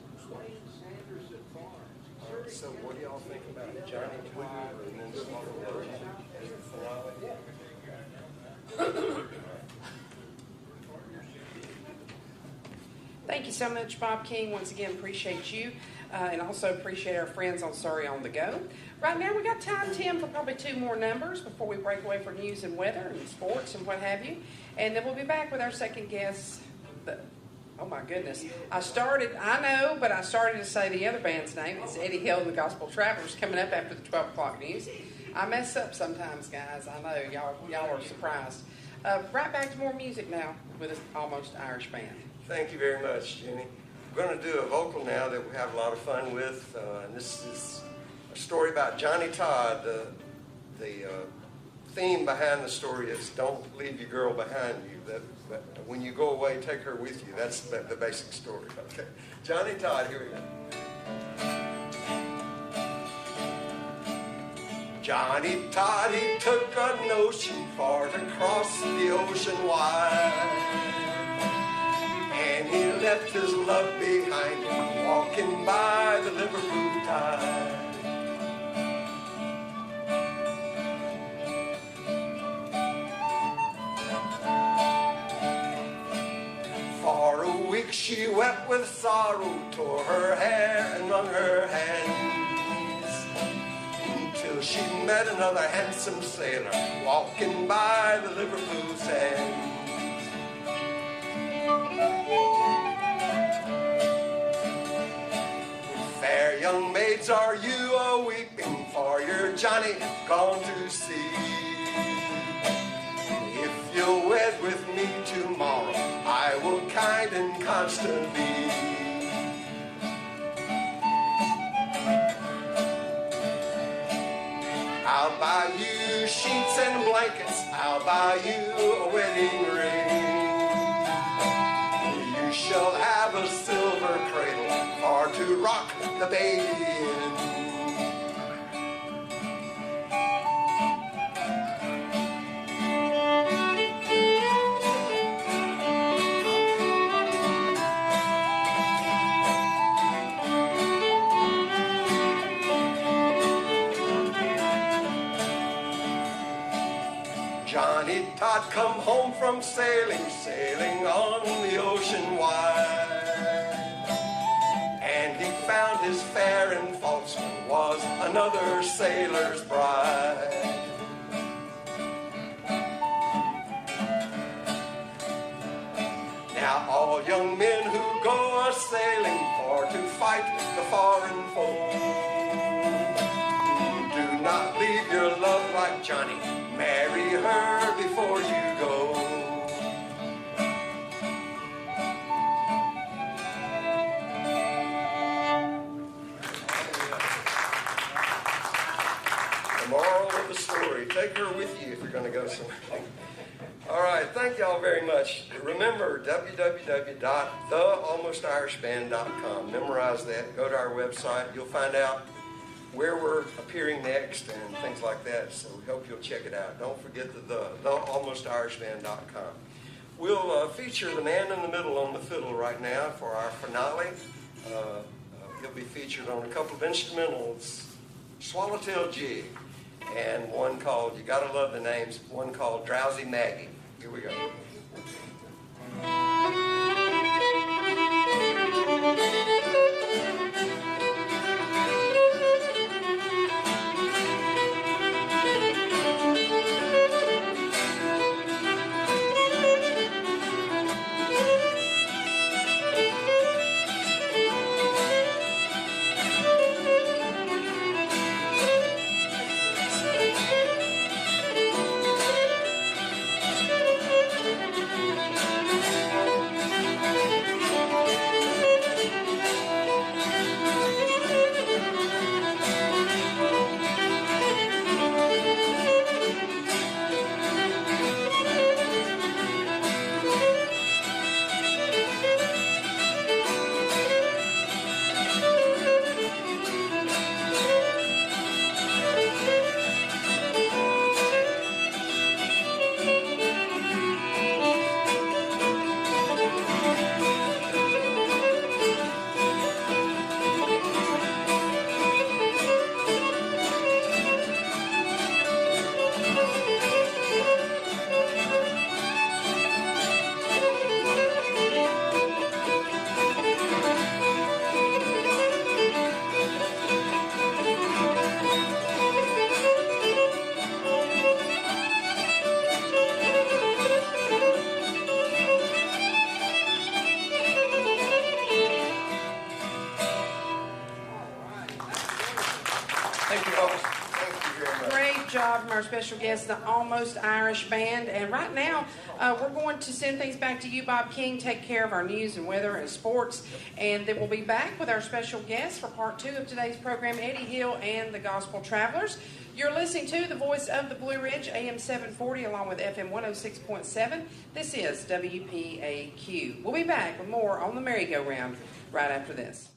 So what do y'all think about Johnny Tweeder and then Small World as the finale? Thank you so much, Bob King. Once again, appreciate you. and also appreciate our friends on Surrey on the Go. Right now we got time, Tim, for probably 2 more numbers before we break away for news and weather and sports and what have you. And then we'll be back with our second guest. Oh my goodness. I started to say the other band's name. It's Eddie Hill and the Gospel Travelers coming up after the 12 o'clock news. I mess up sometimes, guys. I know. Y'all are surprised. Right back to more music now with an Almost Irish Band. Thank you very much, Jenny. We're going to do a vocal now that we have a lot of fun with. And this is a story about Johnny Todd. The theme behind the story is don't leave your girl behind you. That when you go away, take her with you. That's the basic story. Okay, Johnny Todd, here we go. Johnny Todd, he took a notion for to cross the ocean wide. And he left his love behind him, walking by the Liverpool tide. For a week she wept with sorrow, tore her hair and wrung her hands, until she met another handsome sailor, walking by the Liverpool sands. Fair young maids, are you a-weeping for your Johnny gone to sea? If you'll wed with me tomorrow, I will kind and constant be. I'll buy you sheets and blankets, I'll buy you a wedding ring. You shall have a silver cradle for to rock the baby in. Johnny Todd come home from sailing on the ocean wide. And he found his fair and false one was another sailor's bride. Now all young men who go a-sailing for to fight the foreign foe, do not leave your love like Johnny, marry her before you go. The moral of the story, take her with you if you're going to go somewhere. All right, thank y'all very much. Remember, www.thealmostirishband.com. Memorize that. Go to our website. You'll find out where we're appearing next and things like that. So we hope you'll check it out. Don't forget thealmostirishband.com. We'll feature the man in the middle on the fiddle right now for our finale. He'll be featured on a couple of instrumentals, Swallowtail Jig, and one called, you gotta love the names, one called Drowsy Maggie. Here we go. from our special guest, the Almost Irish Band. And right now, we're going to send things back to you, Bob King, take care of our news and weather and sports. And then we'll be back with our special guest for part 2 of today's program, Eddie Hill and the Gospel Travelers. You're listening to the voice of the Blue Ridge, AM 740, along with FM 106.7. This is WPAQ. We'll be back with more on the merry-go-round right after this.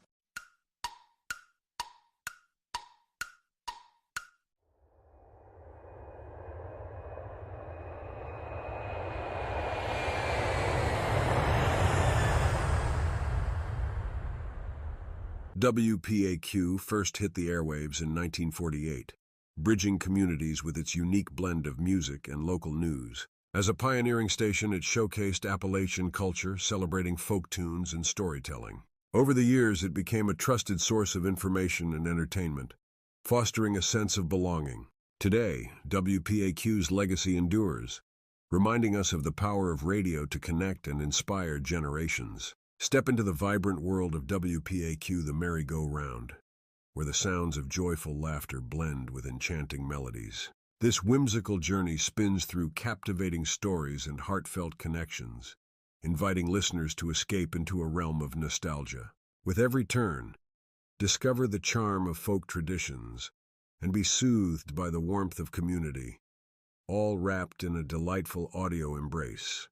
WPAQ first hit the airwaves in 1948, bridging communities with its unique blend of music and local news. As a pioneering station, it showcased Appalachian culture, celebrating folk tunes and storytelling. Over the years, it became a trusted source of information and entertainment, fostering a sense of belonging. Today, WPAQ's legacy endures, reminding us of the power of radio to connect and inspire generations. Step into the vibrant world of WPAQ, the merry-go-round, where the sounds of joyful laughter blend with enchanting melodies. This whimsical journey spins through captivating stories and heartfelt connections, inviting listeners to escape into a realm of nostalgia. With every turn, discover the charm of folk traditions and be soothed by the warmth of community, all wrapped in a delightful audio embrace.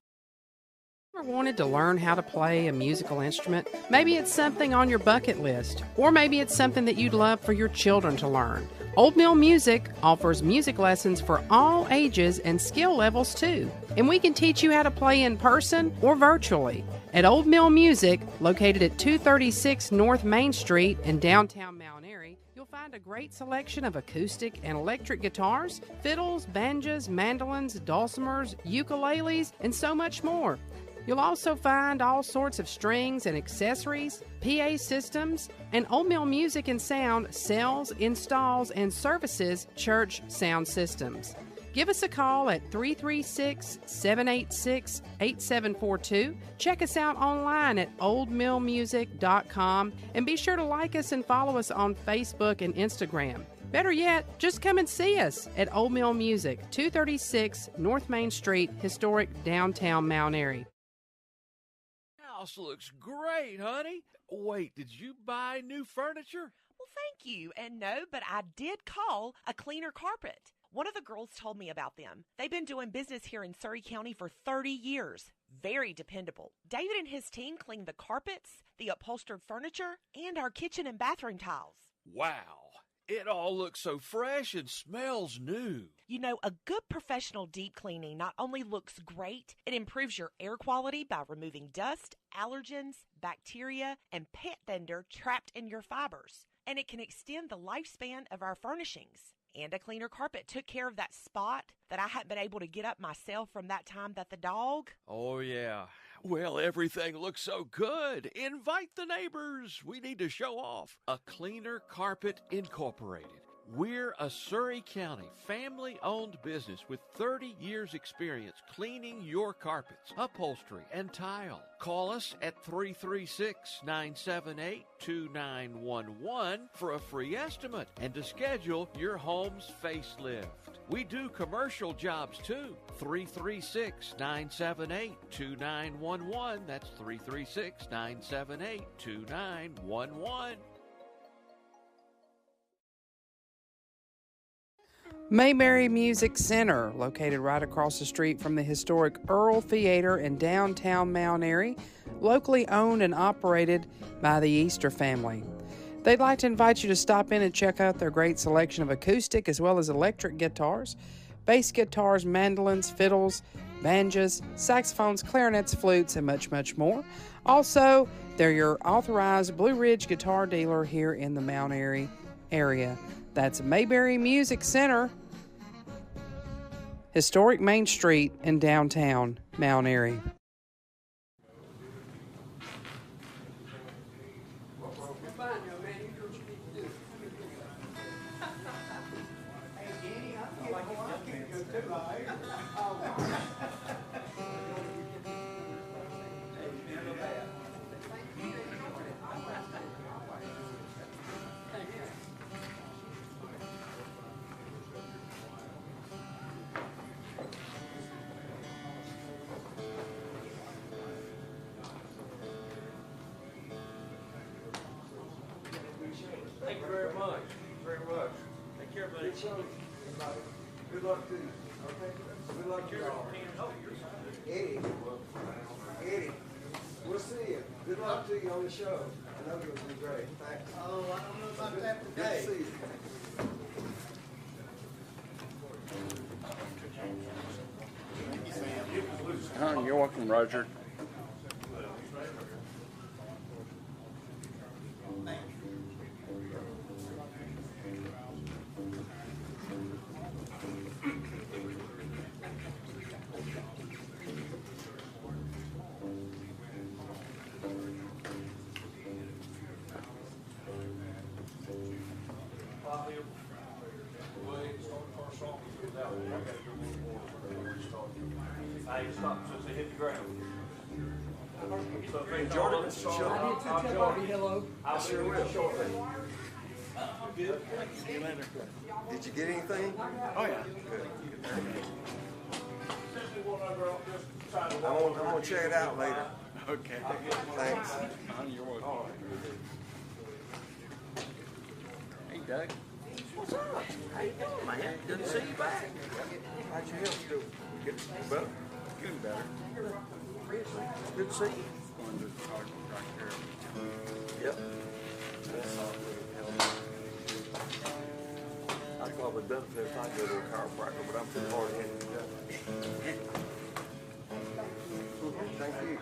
Ever wanted to learn how to play a musical instrument? Maybe it's something on your bucket list, or maybe it's something that you'd love for your children to learn. Old Mill Music offers music lessons for all ages and skill levels too. And we can teach you how to play in person or virtually. At Old Mill Music, located at 236 North Main Street in downtown Mount Airy, you'll find a great selection of acoustic and electric guitars, fiddles, banjos, mandolins, dulcimers, ukuleles, and so much more. You'll also find all sorts of strings and accessories, PA systems, and Old Mill Music and Sound sells, installs, and services church sound systems. Give us a call at 336-786-8742. Check us out online at oldmillmusic.com, and be sure to like us and follow us on Facebook and Instagram. Better yet, just come and see us at Old Mill Music, 236 North Main Street, historic downtown Mount Airy. House looks great, honey. Wait, did you buy new furniture? Well, thank you. And no, but I did call a cleaner carpet. One of the girls told me about them. They've been doing business here in Surry County for 30 years. Very dependable. David and his team clean the carpets, the upholstered furniture, and our kitchen and bathroom tiles. Wow, it all looks so fresh and smells new. You know, a good professional deep cleaning not only looks great, it improves your air quality by removing dust, allergens, bacteria, and pet dander trapped in your fibers. And it can extend the lifespan of our furnishings. And a cleaner carpet took care of that spot that I hadn't been able to get up myself from that time that the dog... Oh, yeah. Well, everything looks so good. Invite the neighbors. We need to show off. A Cleaner Carpet Incorporated. We're a Surry County family-owned business with 30 years experience cleaning your carpets, upholstery, and tile. Call us at 336-978-2911 for a free estimate and to schedule your home's facelift. We do commercial jobs too. 336-978-2911. That's 336-978-2911. Mayberry Music Center, located right across the street from the historic Earl Theater in downtown Mount Airy, locally owned and operated by the Easter family. They'd like to invite you to stop in and check out their great selection of acoustic as well as electric guitars, bass guitars, mandolins, fiddles, banjos, saxophones, clarinets, flutes, and much, much more. Also, they're your authorized Blue Ridge guitar dealer here in the Mount Airy area. That's Mayberry Music Center, historic Main Street in downtown Mount Airy. Thank you very much. Very much. Take care, buddy. Good luck to you. Okay. Good luck to you all. Eddie, we'll see you. Good luck to you on the show. I know you'll do great. Thanks. Oh, I don't know about that Good today. to see you. You're welcome, Roger. Hey, stop since they hit the ground. Enjoyed it, Mr. Show. I did too, tell Bobby hello. I sure will shortly. Did you get anything? Oh, yeah. I'm gonna check it out later. Okay. Thanks. You're welcome. Hey, Doug. What's up? How you doing, man? Good to see you back. How'd your health do? Getting better? Getting better. Good to see you. Going to the doctor right there. Yep. I'd probably benefit if I go to a chiropractor, but I'm too hard headed to go. Thank you.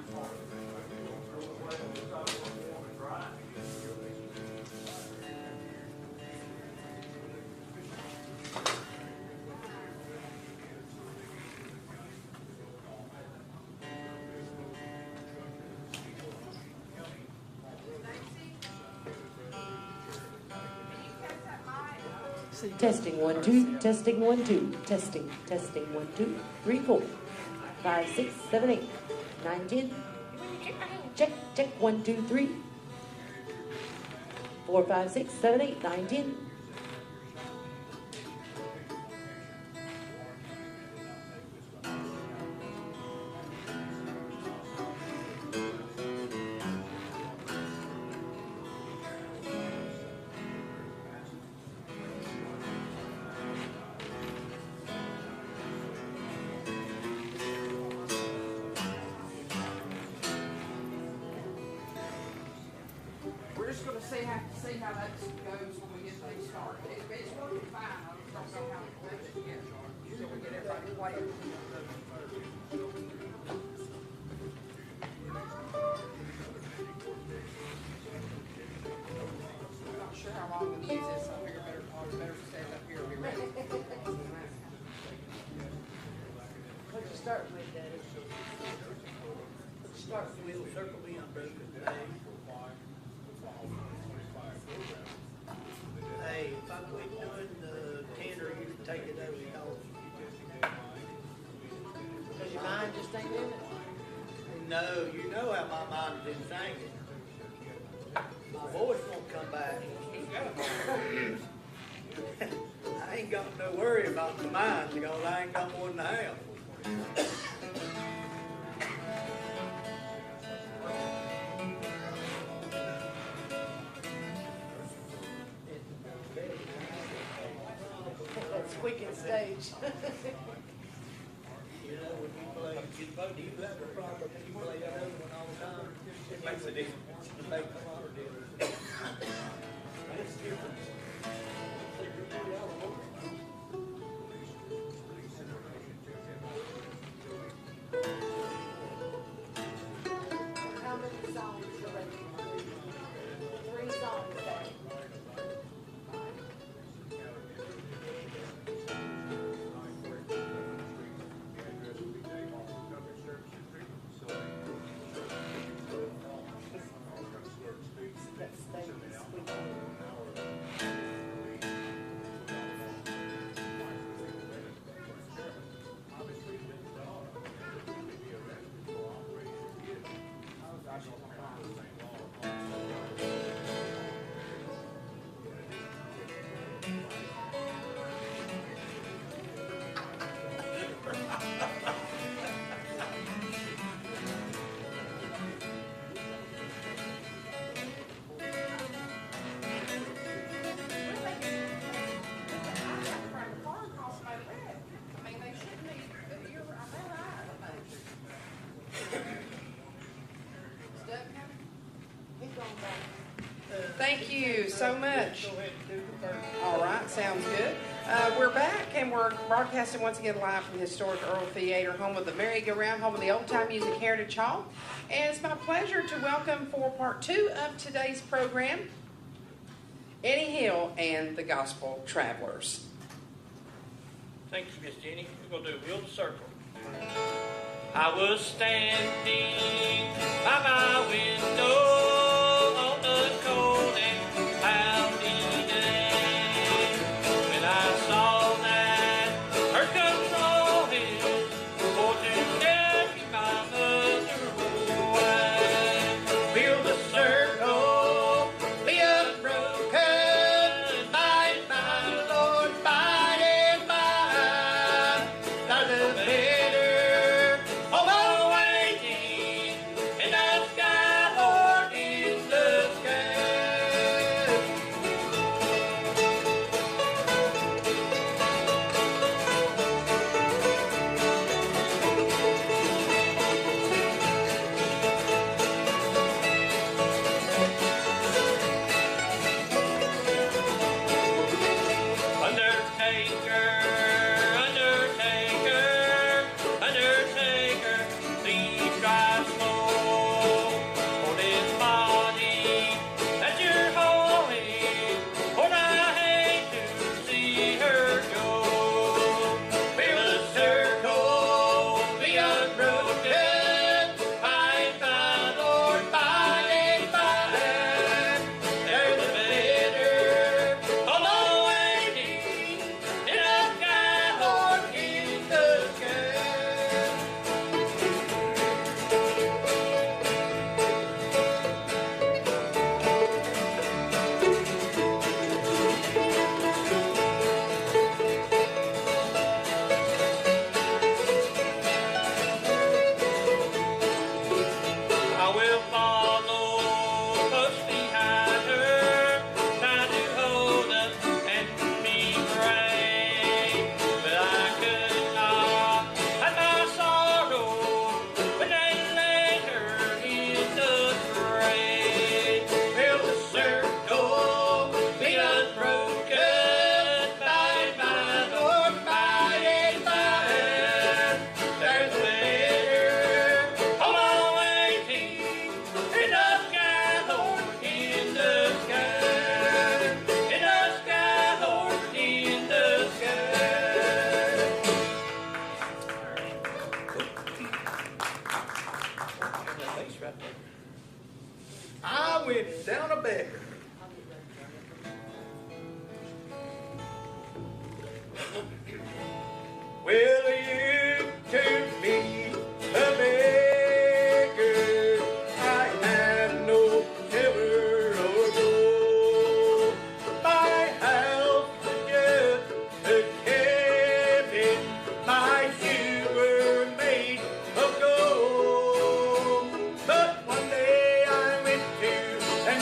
Testing 1 2, testing 1 2, testing 1 2 3 4 5 6 7 8 9 10. Check 1 2 3 4 5 6 7 8 9 10. We're just gonna see how that goes when we get things started. It's working fine, I just don't know how to do it yet, until we get everybody playing. I'm not sure how long the news is, so I figure better stand up here and be ready. What'd you start with, Daddy? What'd you start with? We'll circle me on broken day. Hey, if I quit doing the tender, you can take it over the house. Cause your mind just ain't in it. No, you know how my mind's been thinking. My voice won't come back. I ain't got no worry about my mind because I ain't got more than I have. That's quick in stage. You know, when you play, do you have a problem when you play that other one all the time? It makes a difference. It makes a lot of difference. It's different. How many songs are ready? 3 songs, Daddy. Let's stay this weekend. Thank you so much. All right, sounds good. We're back and we're broadcasting once again live from the historic Earl Theater, home of the merry-go-round, home of the old-time music heritage hall. And it's my pleasure to welcome for part 2 of today's program, Eddie Hill and the Gospel Travelers. Thank you, Miss Jenny. We're going to do Wheel the Circle. I was standing by my window on the cold and cloudy day when I saw that her come rolling for to carry my mother away. Wheel the circle, be unbroken, by my Lord, by and by. There's a better home awaiting in the sky, Lord, in the sky. Undertaker, Undertaker, Undertaker, please drive slow for this body that you're holding, for I hate to see her go. Feel the circle be unbroken, by my Lord, by and by. There's a better home awaiting in the sky, Lord, in the sky. I will follow close behind her, try to hold up and be brave. But I could not hide my sorrow when they laid her in the grave. Feel the circle be unbroken, by my Lord, by and by. There's a better home awaiting in the sky, Lord, in the sky. In the sky, Lord, in the sky. I went down a beggar. Will you to me a beggar? I have no silver or gold. My house is just a cabin. My shoes were made of gold. But one day I went to an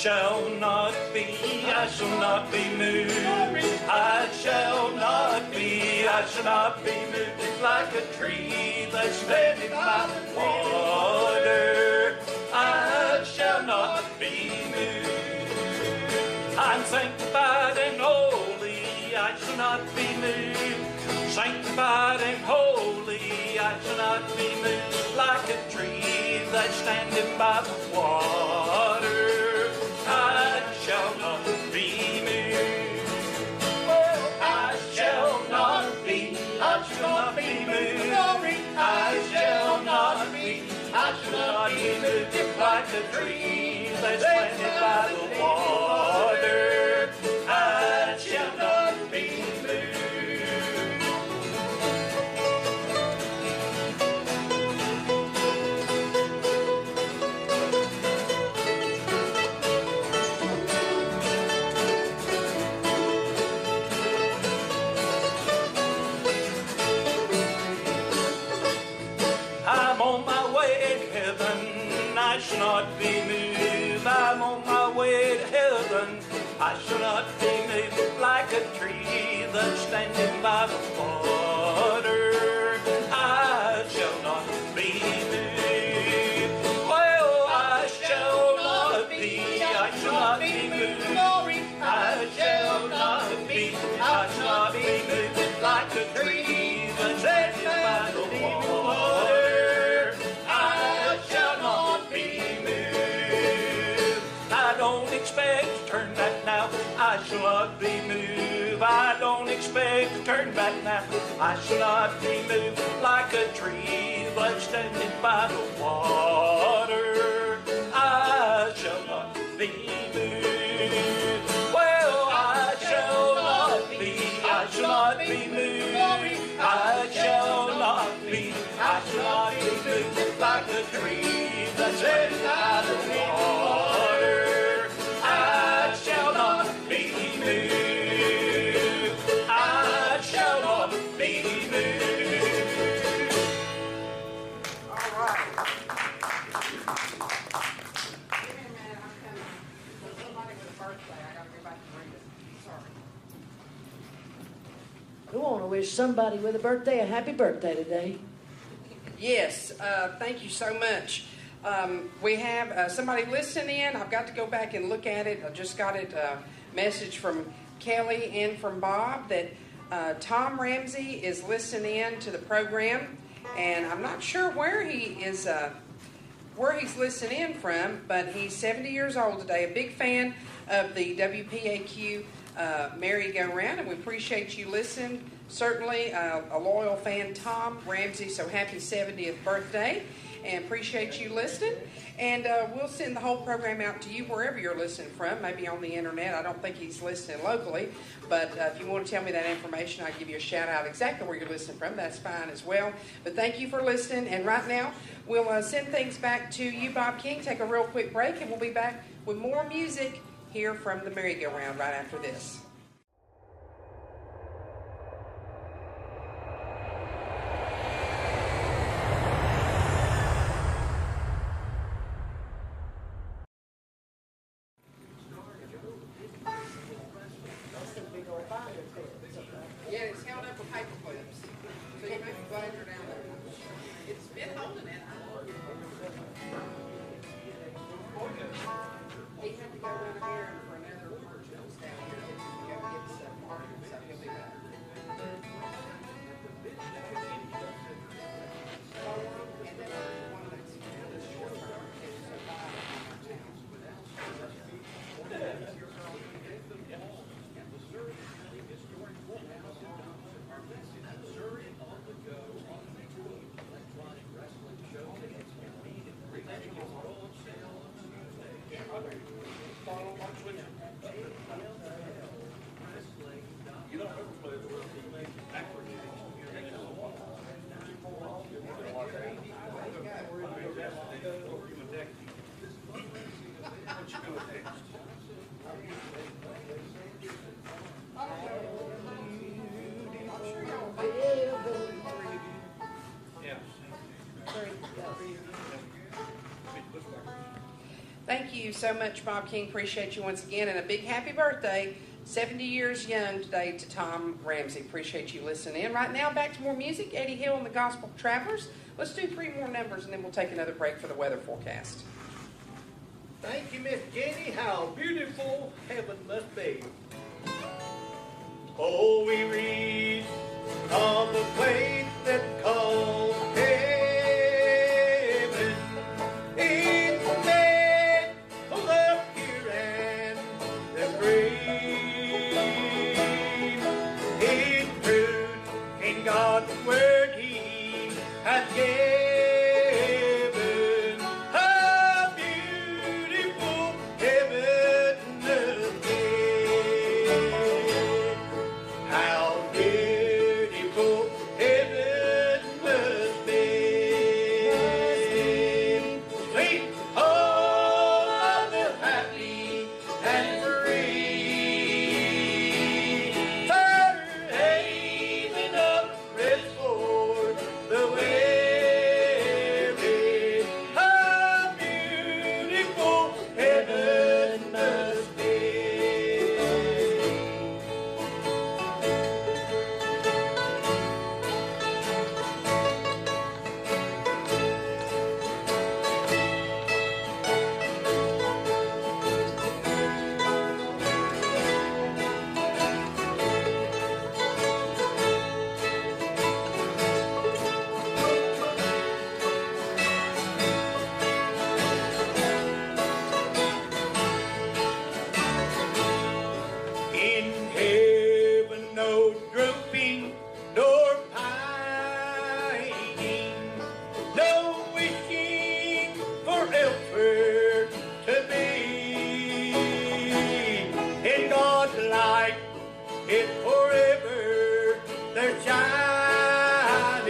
shall not be moved. I shall not be moved like a tree that's standing by the water. I shall not be moved. I'm sanctified and holy, I shall not be moved. Sanctified and holy, I shall not be moved like a tree that's standing by the water. I shall not be moved. Oh, I shall not be moved. I shall not be moved like a tree that's planted by the water. I shall not be moved. I'm on my way to heaven, I shall not be moved. I'm on my way to heaven, I shall not be moved like a tree that's standing by the water. I shall not be moved. Well, I shall not be moved. I shall not be moved like a tree that's standing by the water. I shall not be moved. I don't expect to turn back now. I shall not be moved. I don't expect to turn back now. I shall not be moved like a tree that's standing by the water. I shall not be moved. Well, I shall not be moved. I shall not be moved like a tree that's standing by the water. I shall not be moved. I shall not be moved. All right. We want to wish somebody with a birthday a happy birthday today. Yes, thank you so much. We have somebody listening in. I've got to go back and look at it. I just got a message from Kelly and from Bob that Tom Ramsey is listening in to the program, and I'm not sure where he is, where he's listening in from, but he's 70 years old today. A big fan of the WPAQ merry-go-round, and we appreciate you listening. Certainly a loyal fan, Tom Ramsey, so happy 70th birthday, and appreciate you listening. And we'll send the whole program out to you wherever you're listening from, maybe on the internet. I don't think he's listening locally, but if you want to tell me that information, I'll give you a shout-out exactly where you're listening from. That's fine as well. But thank you for listening, and right now we'll send things back to you, Bob King. Take a real quick break, and we'll be back with more music here from the merry-go-round right after this. Yeah, it's held up with paper clips, so you may be glad you're down there. It's been holding it. He had to go down here for another purchase down here. He had to go get some parking, so he'll be back. And then one of those short term is a buy Thank you so much, Bob King. Appreciate you once again. And a big happy birthday, 70 years young today, to Tom Ramsey. Appreciate you listening in. Right now, back to more music. Eddie Hill and the Gospel Travelers. Let's do 3 more numbers, and then we'll take another break for the weather forecast. Thank you, Miss Jenny. How beautiful heaven must be. Oh, we read of the place that's called heaven. It's a man who loved here and the grave. It's truth in God's word He has given. A beautiful heaven must be. How beautiful heaven must be. Sweet home of the happy and free. Her haven of rest for the weary. How beautiful heaven must be. In heaven no drooping nor pining, no wishing for elsewhere to be. In God's light is forever they're shining.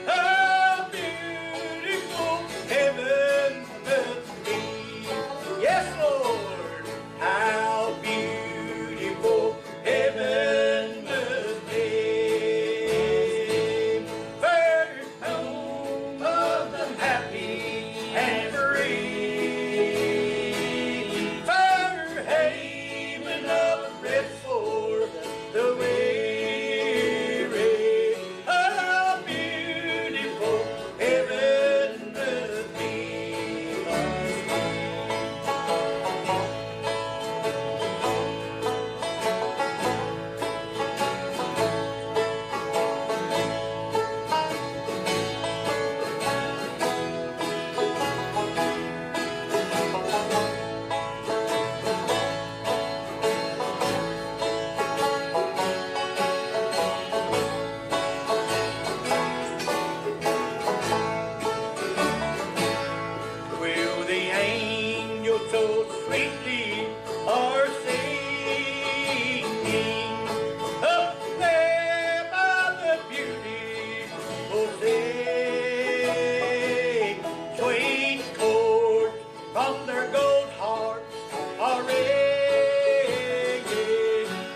How beautiful heaven must be. Yes, Lord, how beautiful heaven must be. First home of the happy and free. Fair haven of rest for the weary. How beautiful heaven must be. Will the angels so sweetly are singing up there by the beautiful sea? Sweet chords from their gold harps are ringing.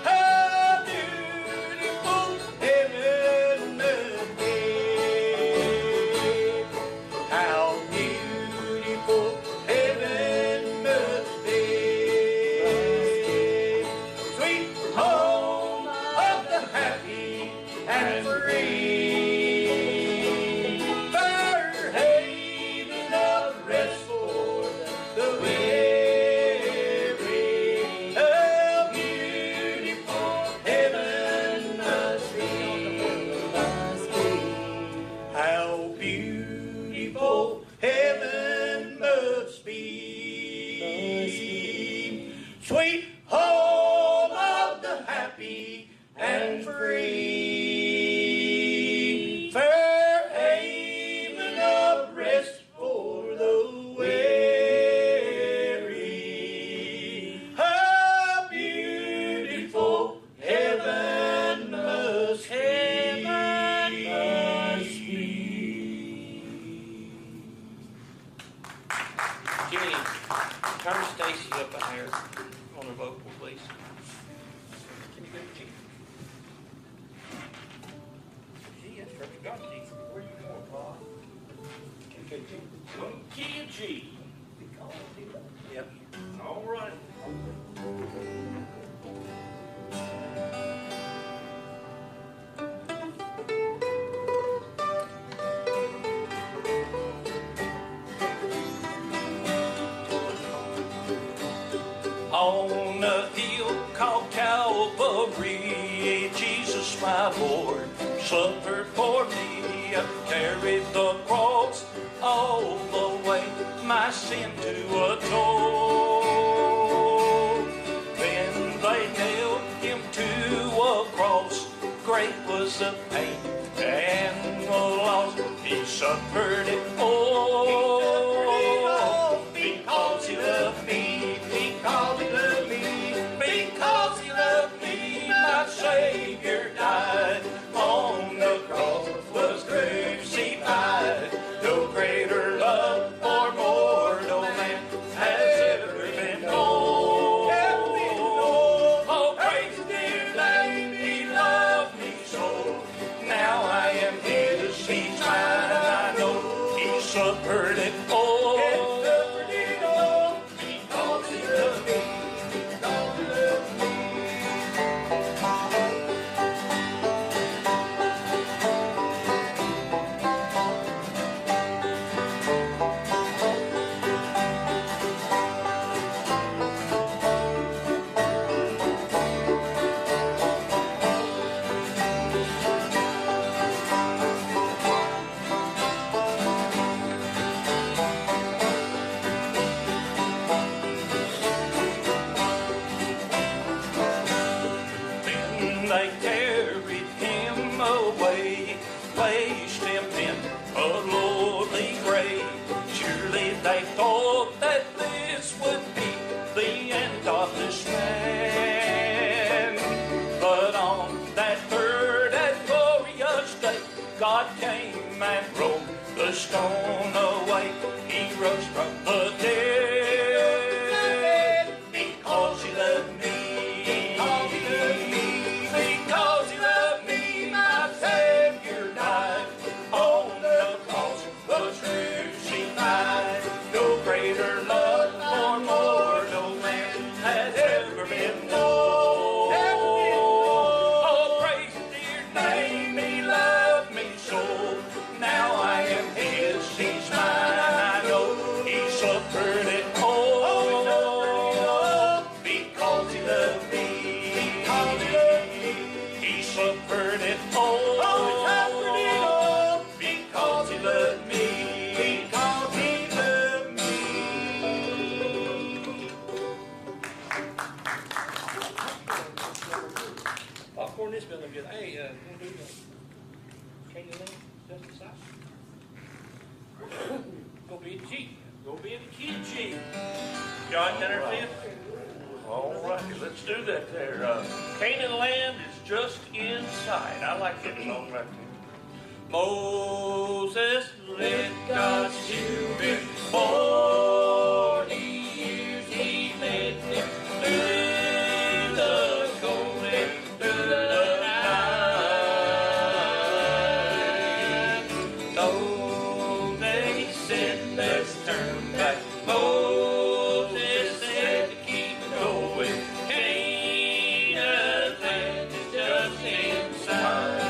How beautiful heaven must be. How beautiful heaven must be. Sweet home of the happy and free. Fair haven of rest for the weary. How beautiful heaven must be. How beautiful heaven must be. Sweet home of the happy and free. Fair haven of rest for the weary. How beautiful heaven must be. Jenny, turn Stacy up there on her vocal, please. Can you go to G? G, that's right, you got G. Where you going, Bob? Can you go to G? Key of G. Calvary, Jesus my Lord suffered for me, carried the cross all the way, my sin to atone. When they nailed him to a cross, great was the pain and the loss. He suffered it all because he loved me, because he loved me, because he loved me. My Savior died on the cross, was crucified. No greater love or more no man has ever been known. Oh, praise his dear name, he loved me so. Now I am his, he's mine, I know he suffered it all. Because he loved me, because he loved me. Then they carried him away, placed him in a lowly grave. Surely they thought that this would be the end of this man. But on that third and glorious day, God came and rolled the stone away. He rose from the dead because he loved me. Because he loved me, my Savior died on the cross, was crucified. No greater love or more no man has ever been known. Oh, praise his dear name, he loved me so. Now I am his, he's mine, I know he suffered it all. Because he loved me, because he loved me, he suffered it all. Because he loved me, because he loved me. Popcorn this been look good. Hey, you want to do the Candy Land just beside? Go be the chief. Go be the kid chief. John Tennerfield? All righty, let's do that there. Canaan land is just in sight. I like that song right there. Moses led God's children 40 years. He led them through the cold and through the night. Though they said, let's turn back, Moses said to keep going. Canaan land is just inside.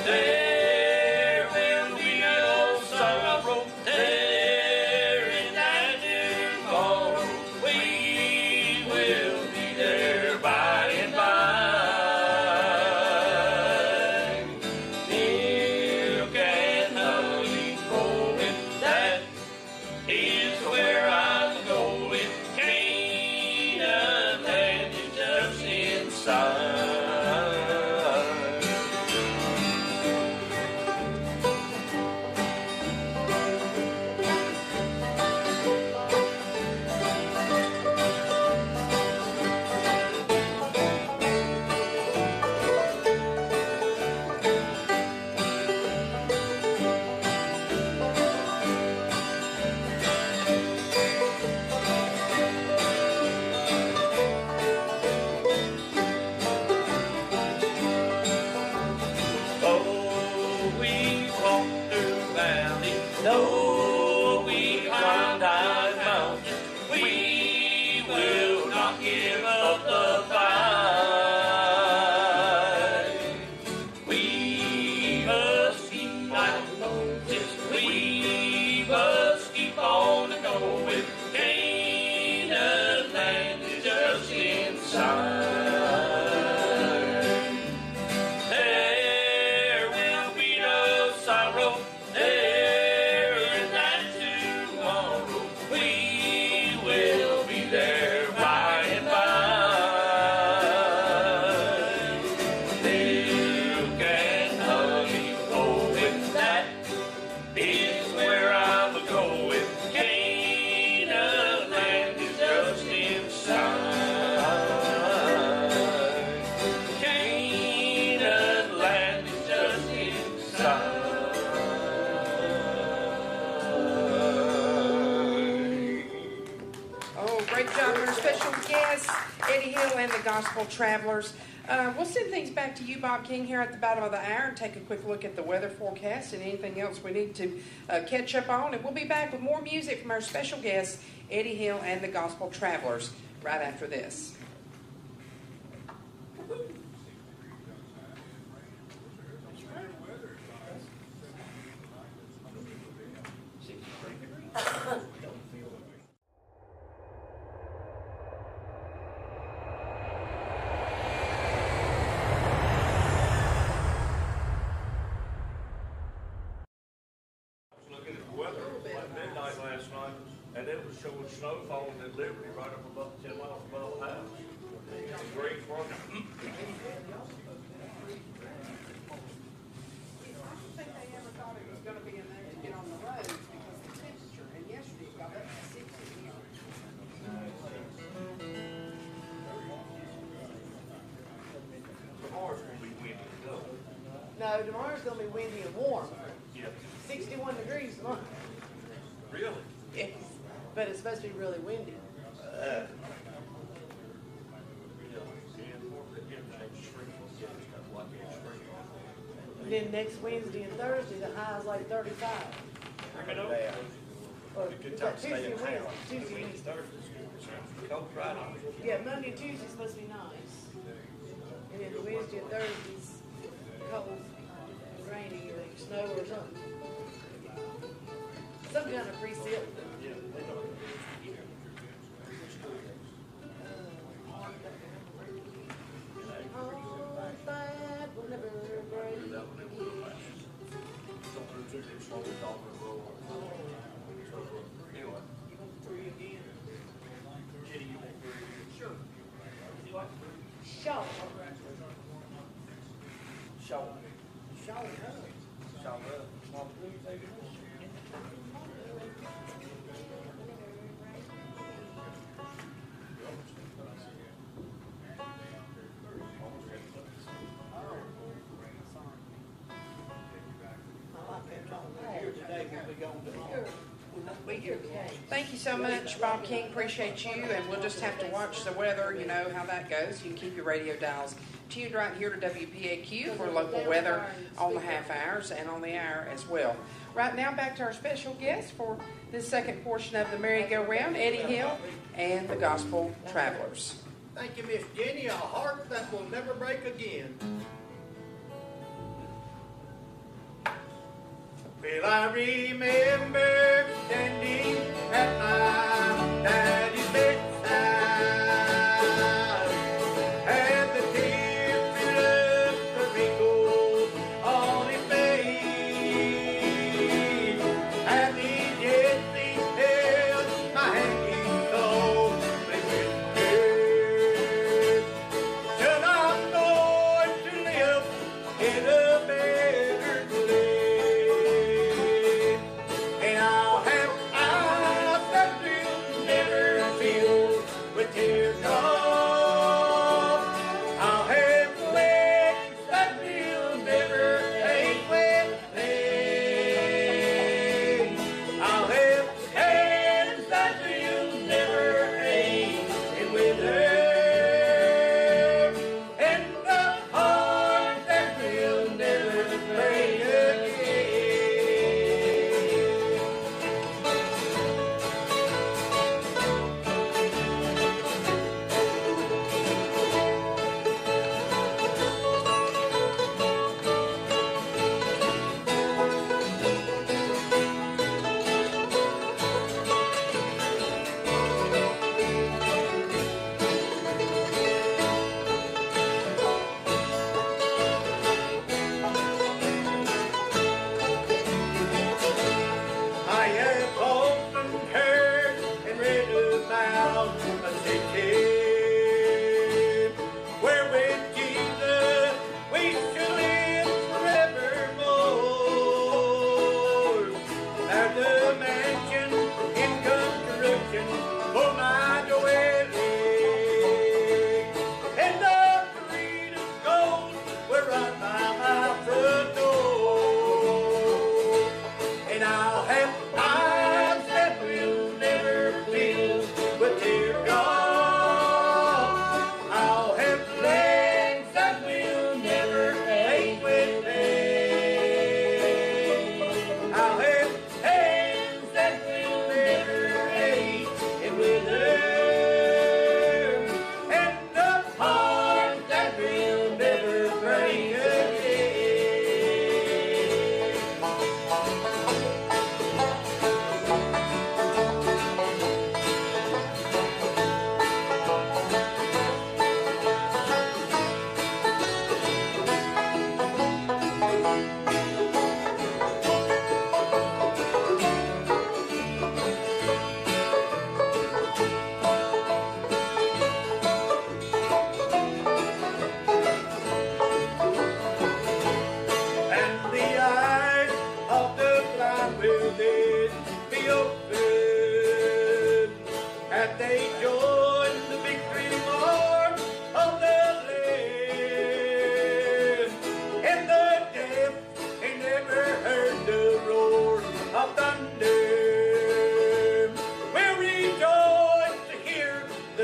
There will be no sorrow. guests, Eddie Hill and the Gospel Travelers. We'll send things back to you, Bob King, here at the bottom of the hour and take a quick look at the weather forecast and anything else we need to catch up on. And we'll be back with more music from our special guests, Eddie Hill and the Gospel Travelers, right after this. Looking at the weather, like midnight last night, and it was showing snow falling at Liberty right up above 10 miles above the house. It's great for them. I don't think they ever thought it was going to be enough to get on the roads because of the temperature. And yesterday it got up to 60 here. Tomorrow's going to be windy and cold. No, tomorrow's gonna be windy and warm. Yeah. 61 degrees tomorrow. Really? Yes, but it's supposed to be really windy. And then next Wednesday and Thursday, the high is like 35. Or Good is time that to stay Tuesday in and town. Wednesday? Tuesday and Wednesday. Thursday's cold Friday. Yeah, Monday and Tuesday's supposed to be nice. And then Wednesday and Thursday's cold and rainy or snow or something. Some kind of precip. All that will never break. Shaw. Thank you so much, Bob King. Appreciate you. And we'll just have to watch the weather, you know how that goes. You can keep your radio dials tuned right here to WPAQ for local weather on the half hours and on the hour as well. Right now, back to our special guest for this second portion of the merry-go-round, Eddie Hill and the Gospel Travelers. Thank you, Miss Jenny. A heart that will never break again. Well, I remember standing at my daddy's bedside, and the tears filled up the wrinkles on his face, and he gently held my hand, he softly whispered, "Son, I'm going to live in a better place, and I'll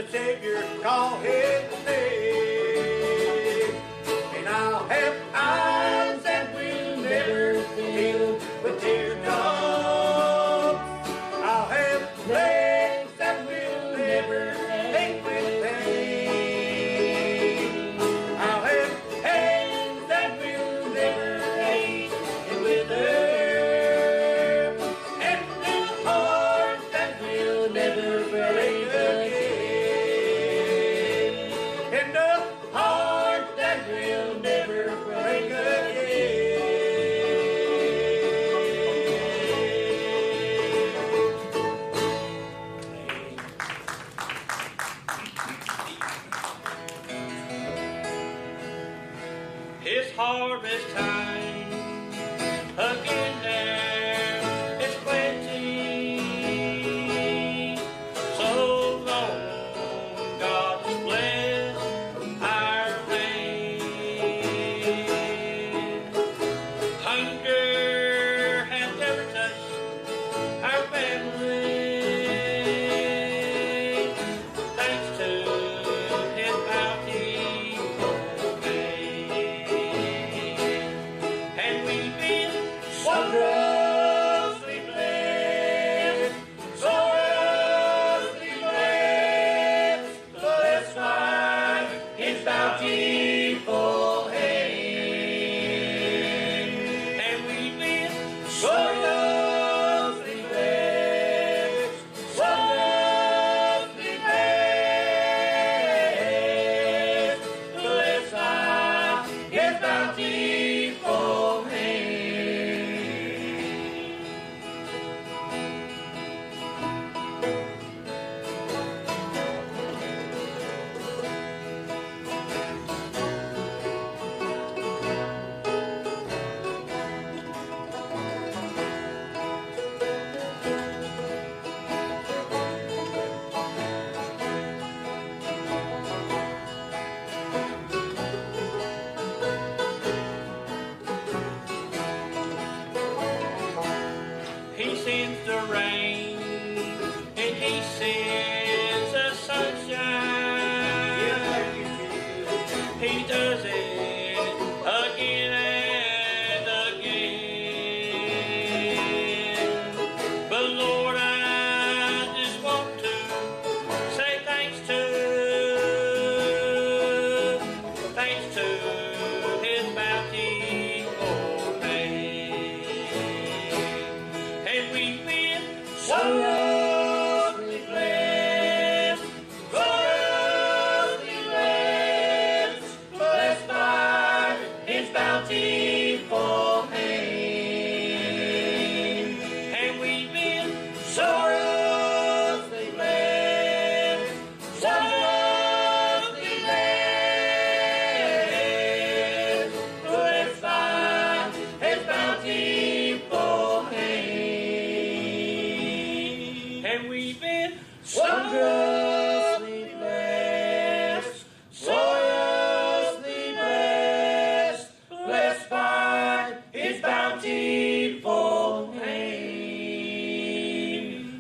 the Savior, call His name. And I'll have eyes that will never fill with teardrops. I'll have legs that will never ache with pain. I'll have hands that will never ache and wither. And a heart that will never break again. And a heart that will never break again. It's harvest time again there, it's plenty. So long, God bless our land. Hunger has never touched our family, thanks to His bountiful hand. And we've been wondrously blessed, gloriously blessed, blessed by His bountiful hand. And we've been gloriously blessed, gloriously blessed, blessed by His bountiful hand. He sends the rain and He sends the sunshine. He does it again and again. But Lord, I just want to say thanks to His bountiful hand. And we've been gloriously blessed, gloriously blessed, blessed by His bountiful hand. And we've been gloriously blessed, gloriously blessed, blessed by His bountiful hand. And we've been wondrously blessed, gloriously blessed, blessed by His bountiful hand.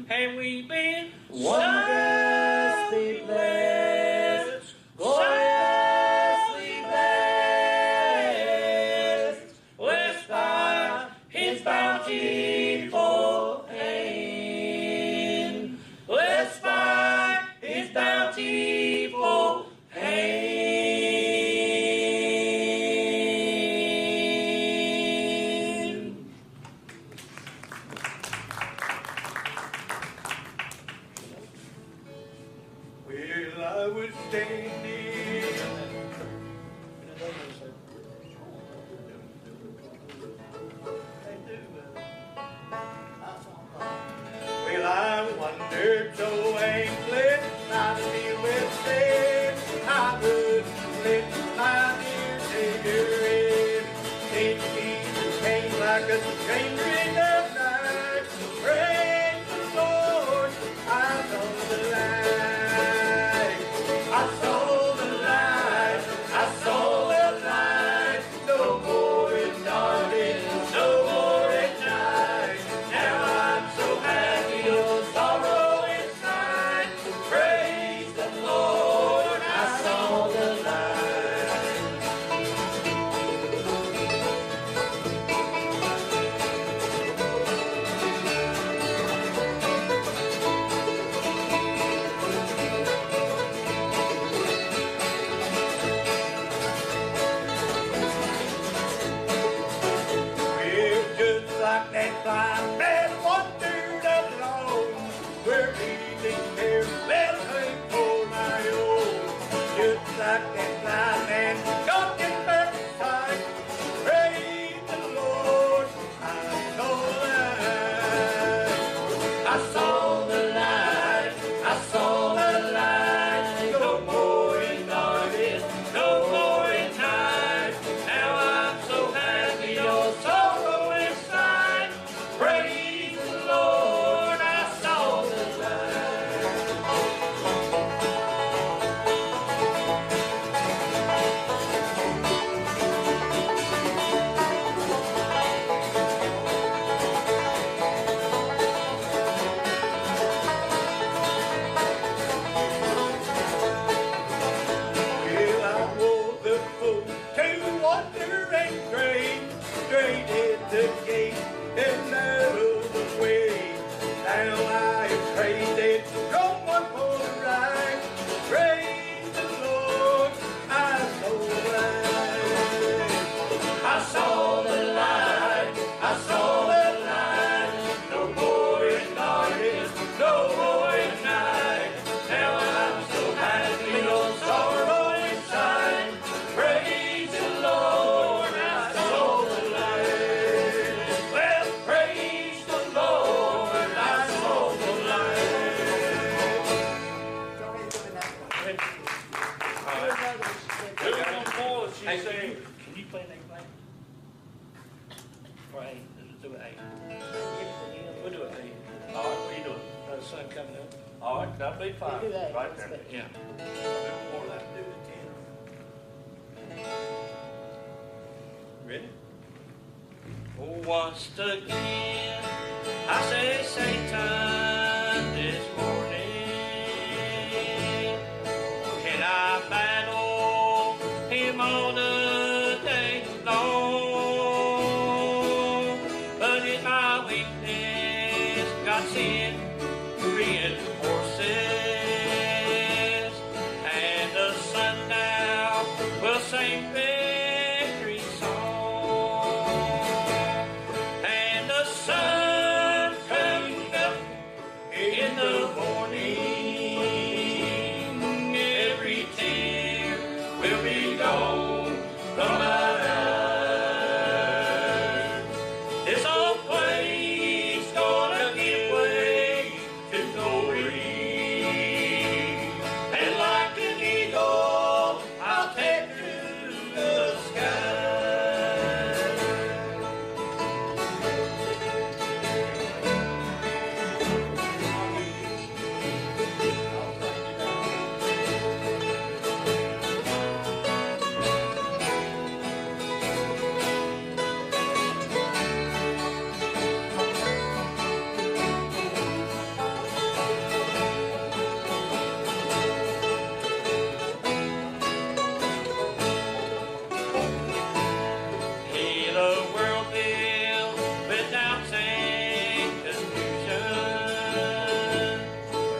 And we've been wondrously blessed, gloriously blessed, blessed by His bountiful hand, blessed by His bountiful hand. Well, I was standing. Well, I wondered so aimless how to deal with sin. I would let my dear Savior in. Then Jesus came like a stranger in the night. Praise the Lord, I saw the light. I saw the light. I saw the light. No more in darkness, no more in night. Now I'm so happy, no sorrow inside. Praise the Lord. Well, I prayed they'd go one more ride. Praise the Lord, I saw the light. I saw the light, I saw the light. No more in darkness, no more in night. Now I'm so happy, no sorrow inside. Praise the Lord, I saw the light. Well, praise the Lord, I saw the light. Do one more, she said. Can you play that play? For A, let's do it A. We'll do it A. All right, what are you doing? The sun coming up. All right, that'll be fine. Do A, Right that's there, good. yeah. More of that. Do the 10. Ready? Once again, I say Satan this morning. Can I battle him all the day long? But in my weakness, God sent reinforces, and the sun now will sing victory song, and the sun coming up in the morning. Every tear will be gone from my eyes. This old place gonna give way to glory, and like an eagle, I'll take to the sky. Hear the world build with doubts and confusion.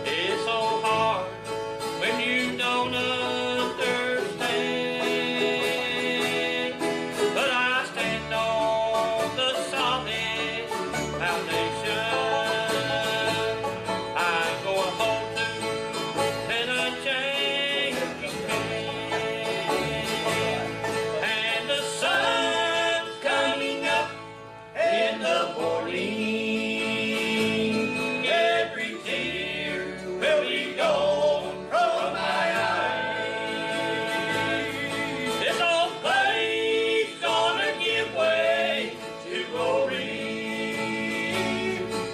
It's so hard when you don't understand. But I stand on the solid foundation. I'm going home to an unchanging hand. And the sun's coming up in the morning. Every tear will be gone from my eyes. This old place gonna give way to glory,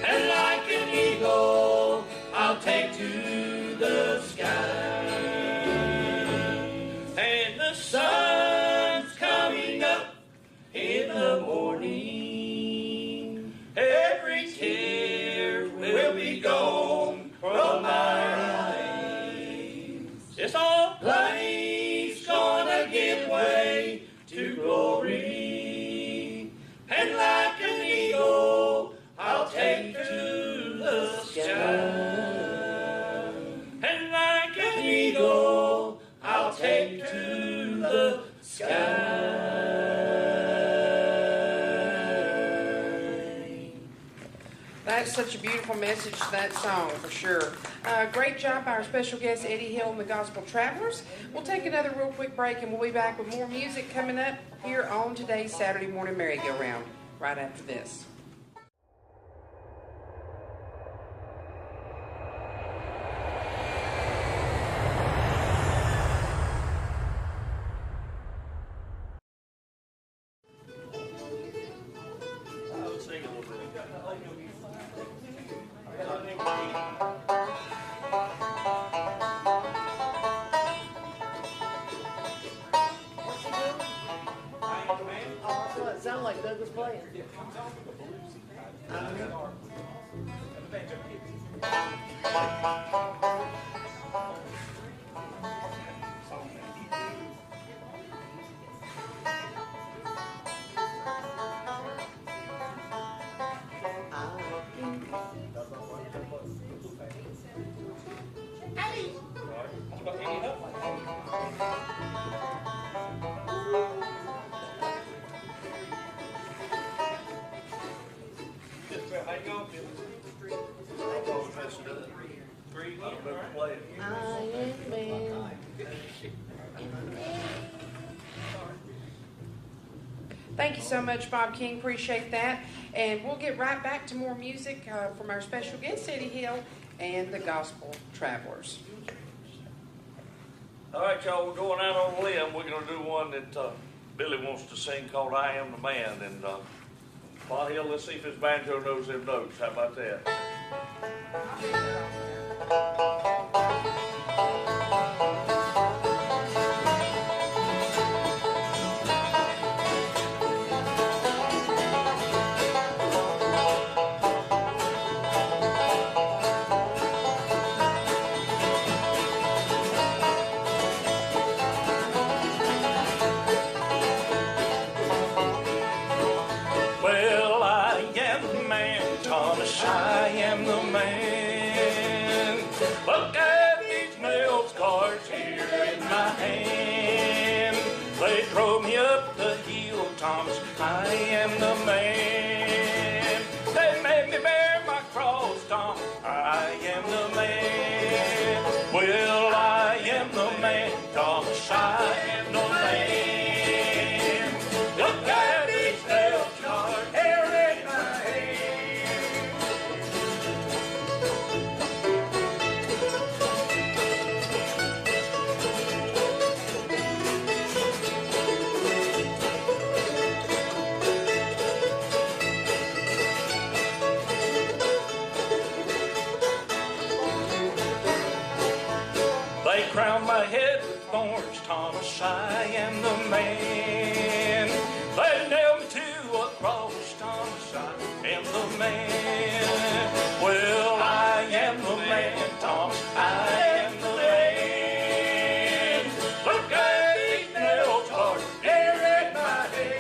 and like an eagle, I'll take to the sky. And the sun's coming up in the morning. Every tear will be gone from my eyes. This old place gonna give way to glory, and like an eagle, I'll take to the sky. And like an eagle, I'll take to the sky. That's such a beautiful message to that song, for sure. Great job by our special guest, Eddie Hill and the Gospel Travelers. We'll take another real quick break, and we'll be back with more music coming up here on today's Saturday Morning Merry-Go-Round right after this. I'll sing a little bit. Oh, it sounded like Doug was playing. Thank you so much, Bob King. Appreciate that. And we'll get right back to more music from our special guest, Eddie Hill, and the Gospel Travelers. All right, y'all, we're going out on a limb. We're going to do one that Billy wants to sing called I Am the Man. And Bob Hill, let's see if his banjo knows them notes. How about that? I am the man. Look at these nail scars here in my hand. They drove me up the hill, Thomas. I am the man. They made me bear my cross, Tom. I am the man. Well, I am the man, Thomas. I am the man. Look at these nail scars here in my hand. Crown my head with thorns, Thomas, I am the man. They nailed me to a cross, Thomas, I am the man. Well, I am the man, Thomas, I am the man. Look at these nail scars here in my head.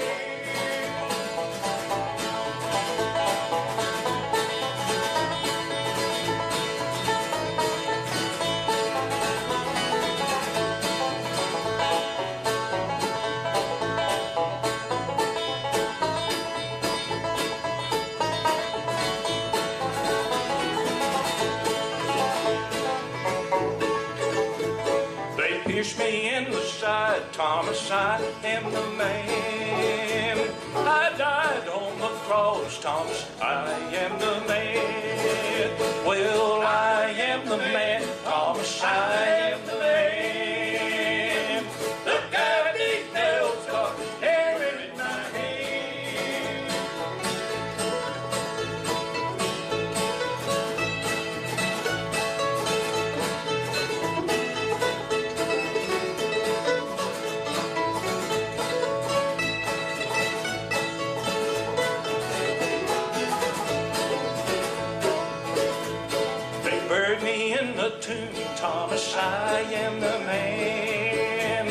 Pierce me in the side, Thomas, I am the man. I died on the cross, Thomas, I am the man. Well, I am the man, Thomas, I am the man. Look at these nail scars here in my hand. Buried me in the tomb, Thomas, I am the man.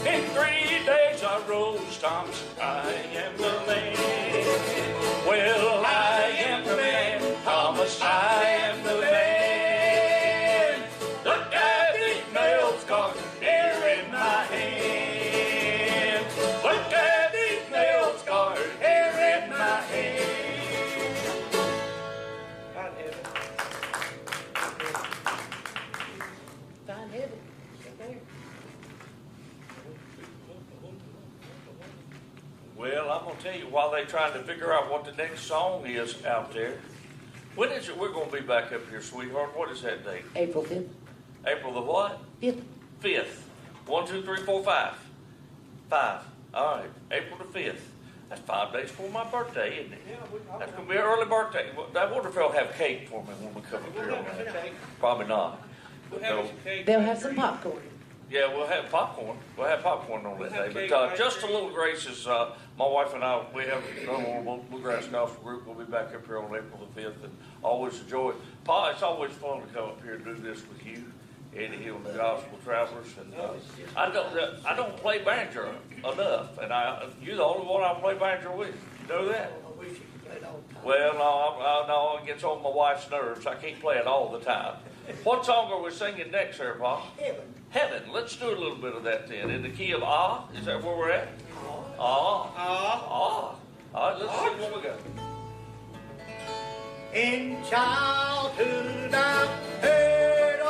In 3 days I rose, Thomas, I am the man. Well, I am the man, Thomas, I am the man. Look at these nail scars here in my hand. Look at these nail scars here in my hand. Well, I'm going to tell you, while they're trying to figure out what the next song is out there, when is it we're going to be back up here, sweetheart? What is that date? April 5th. April the what? 5th. 5th. 1, 2, 3, 4, 5. 5. All right. April the 5th. That's 5 days before my birthday, isn't it? That's going to be an early birthday. I wonder if they'll have cake for me when we come up here on that. Probably not. They'll have some popcorn. Yeah, we'll have popcorn. We'll have popcorn on that day. But just a little graces, my wife and I, we have done a little Bluegrass Gospel group. We'll be back up here on April the 5th and always enjoy it. Pa, it's always fun to come up here and do this with you, Eddie Hill and the Gospel Travelers. And I don't play banjo enough, and you're the only one I play banjo with. You know that? Well, no, it gets on my wife's nerves. I can't play it all the time. What song are we singing next here, Pa? Heaven. Let's do a little bit of that then. In the key of Ah? Is that where we're at? Ah. All right, let's see what we got. In childhood I heard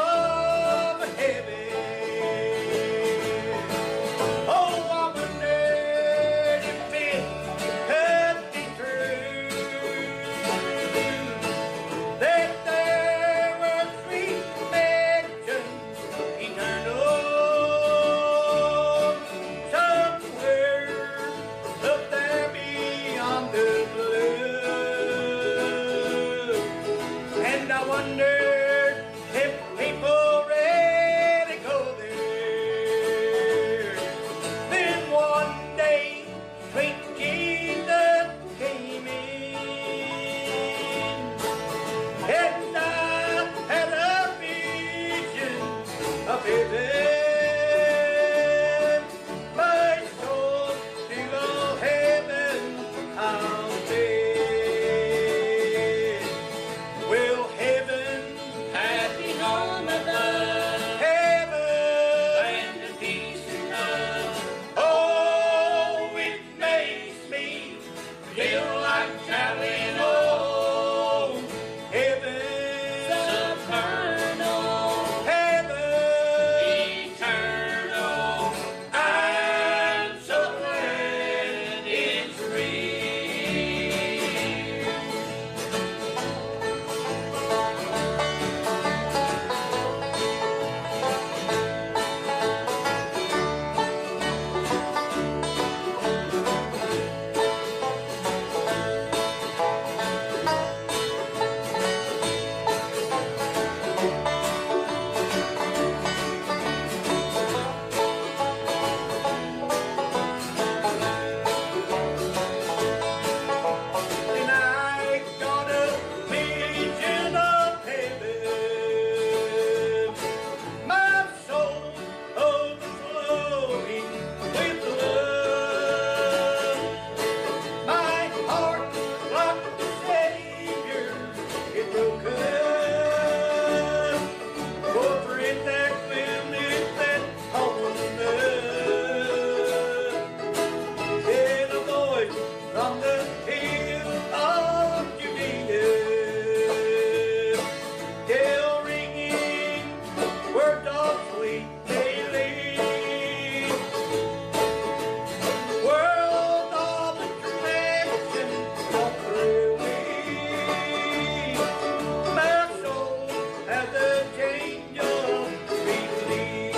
have the change of relief.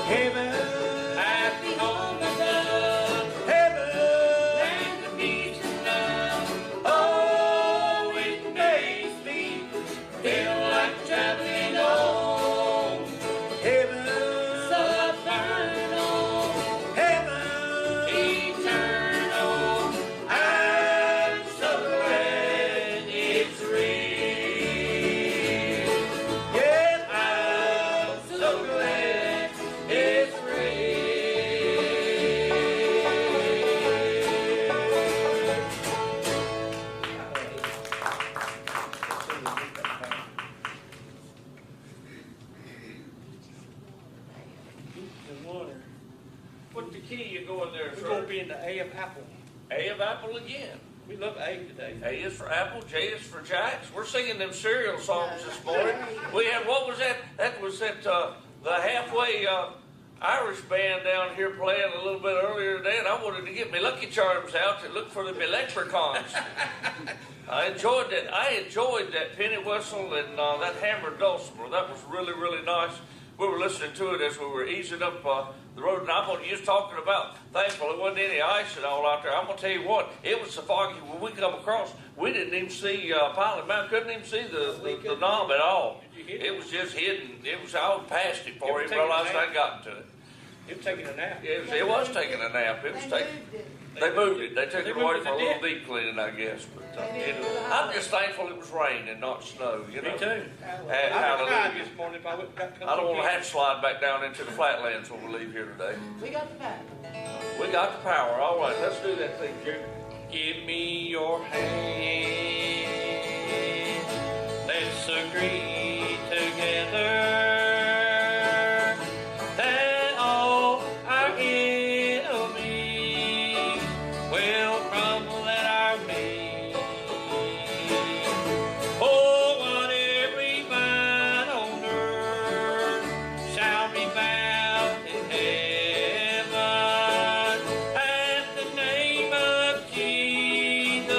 Heaven, happy home and love. Heaven, land of peace and love. Oh, it makes me feel like traveling on. Heaven, supernal. Heaven, eternal. I'm so glad it's real. Yes, I'm so glad it's What the key you going there, We're sir? going to be in the A of Apple. A of Apple again. We love A today. A is for Apple, J is for Jacks. We're singing them cereal songs this morning. We had, what was that? That was at the halfway Irish band down here playing a little bit earlier today, and I wanted to get my Lucky Charms out to look for the leprechauns. I enjoyed that. I enjoyed that penny whistle and that hammered dulcimer. That was really, really nice. We were listening to it as we were easing up the road, and I'm going to just talking about, thankful there wasn't any ice and all out there. I'm going to tell you what, it was so foggy when we come across, we didn't even see Pilot Mountain, couldn't even see the knob at all. It was just hidden. It was out past it before he realized I'd gotten to it. It was taking a nap. It was taking a nap. It was taking. They moved it. They took it away for a little deep cleaning, I guess. But I'm just thankful it was rain and not snow. You know. Me too. Hallelujah. This morning if I wouldn't got I don't want to have to slide back down into the flatlands when we leave here today. We got the power. We got the power. All right, let's do that thing, Jerry. Give me your hand. Let's agree together that all our enemies will crumble at our feet. Oh, what every bind on earth shall be bound in heaven. At the name of Jesus,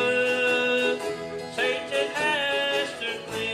Satan has to flee.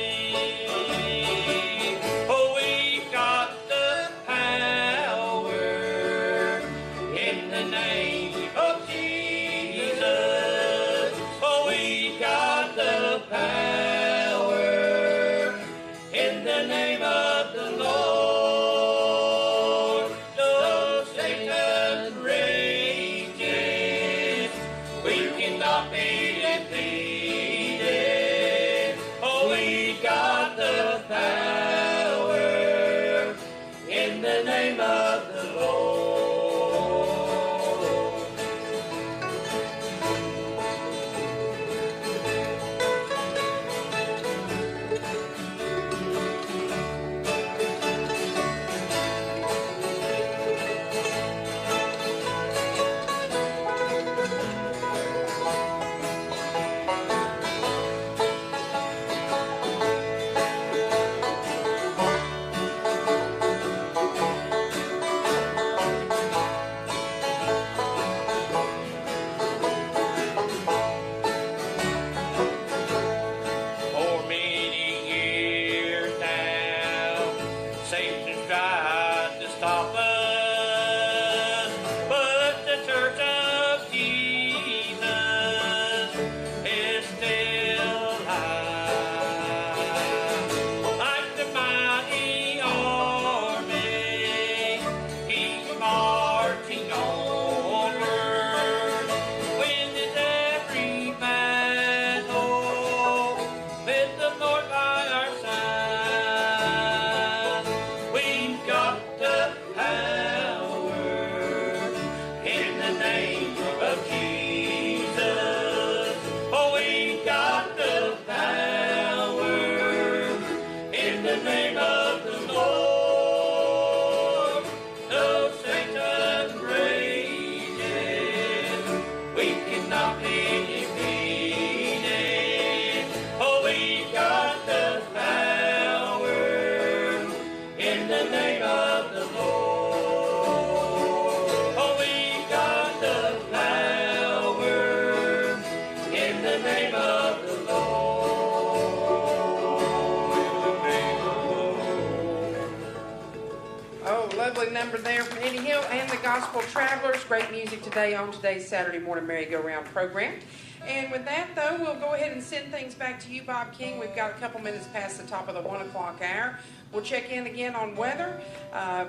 Lovely number there from Eddie Hill and the Gospel Travelers. Great music today on today's Saturday morning merry-go-round program. And with that, though, we'll go ahead and send things back to you, Bob King. We've got a couple minutes past the top of the 1 o'clock hour. We'll check in again on weather.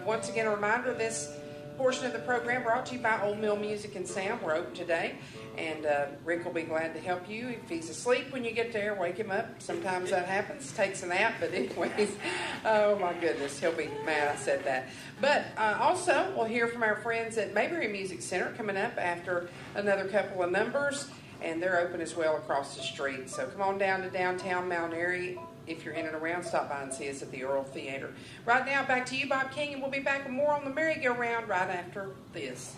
Once again, a reminder, this portion of the program brought to you by Old Mill Music and Sound. We're open today, and Rick will be glad to help you. If he's asleep when you get there, wake him up. Sometimes that happens. Takes a nap, but anyways, oh my goodness, he'll be mad I said that. But also, we'll hear from our friends at Mayberry Music Center coming up after another couple of numbers, and they're open as well across the street. So come on down to downtown Mount Airy. If you're in and around, stop by and see us at the Earl Theater. Right now, back to you, Bob King, and we'll be back with more on the merry-go-round right after this.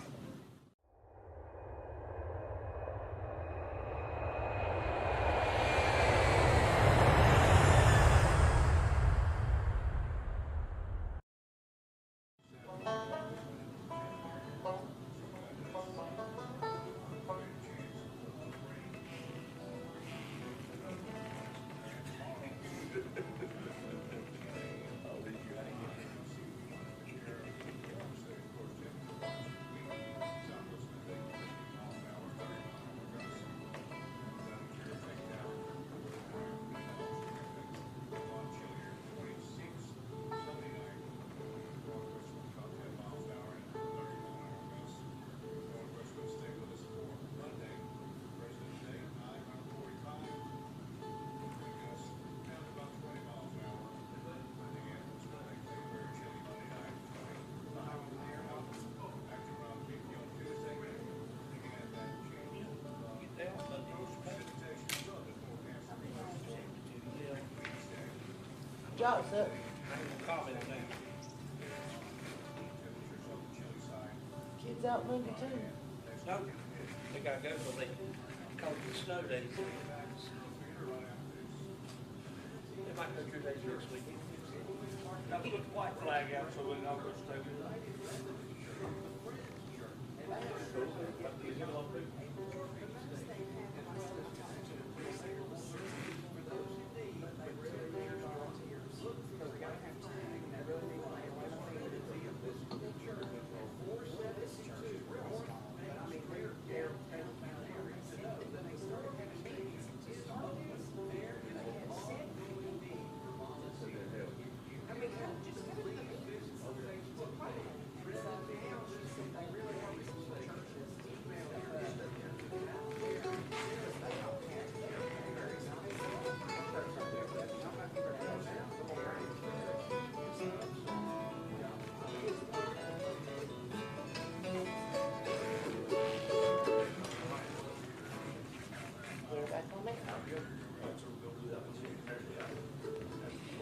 Jot's up. Comment on that. Kids out Monday too. No, they gotta go, but they call it the snow days. They might go 2 days next week. Now put the white flag out so we know what's taking.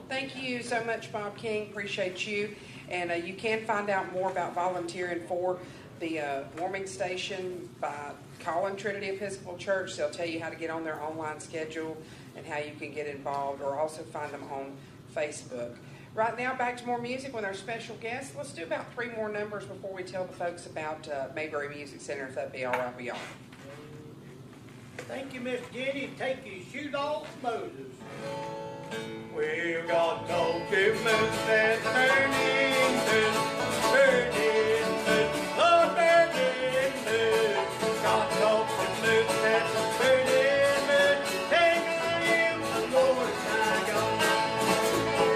Thank you so much, Bob King. Appreciate you. And you can find out more about volunteering for the warming station by calling Trinity Episcopal Church. They'll tell you how to get on their online schedule and how you can get involved, or also find them on Facebook. Right now, back to more music with our special guest. Let's do about 3 more numbers before we tell the folks about Mayberry Music Center, if that'd be all right with y'all. Thank you, Miss Jenny. Take your shoes off, Moses. We've got documents that burning moon, Lord burning moon. Got documents that burning moon, take him the Lord my God.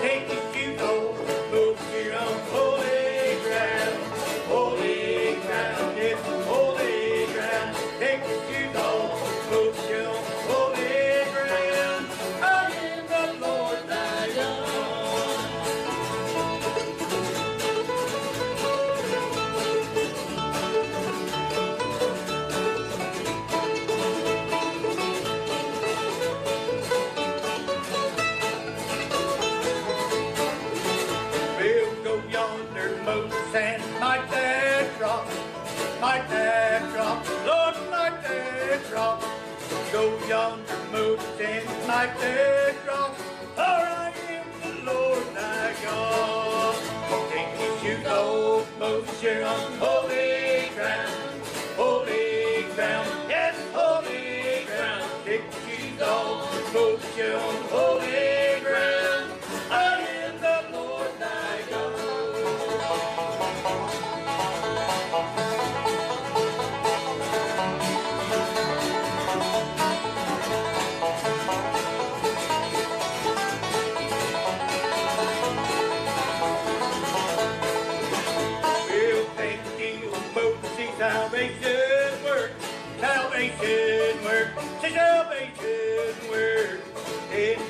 Take your shoes off, move your own holy ground, yes, holy ground. Take your shoes off, move your own holy ground. I am the Lord thy God. We'll go yonder, Moses, and might that drop, Lord, might that drop. Go yonder, Moses, and might that drop, for I am the Lord thy God. Take your shoes off, Moses, you're on holy ground, yes, holy ground. Take your shoes off, Moses, you're on holy ground. I am the Lord thy God.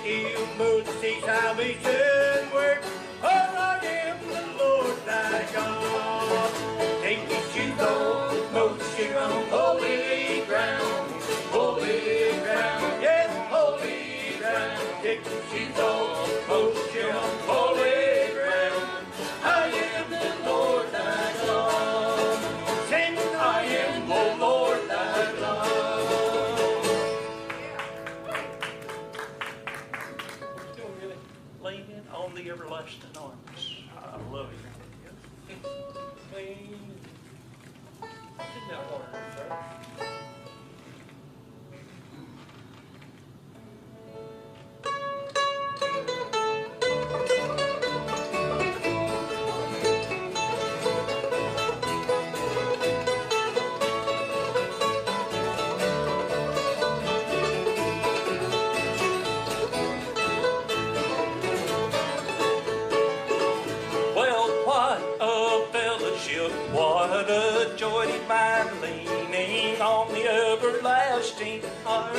he'll mow the salvation work. For I am the Lord thy God. Take your shoes off, Moses, you're on holy ground. Holy ground, yes, holy ground. Take your shoes off, Moses, you're on holy ground. I am the Lord thy God. Sing, I am the Lord thy God. Still really leaning on the everlasting arms. I love it. Lean. Isn't that hard, sir? What a joy divine, leaning on the everlasting arm.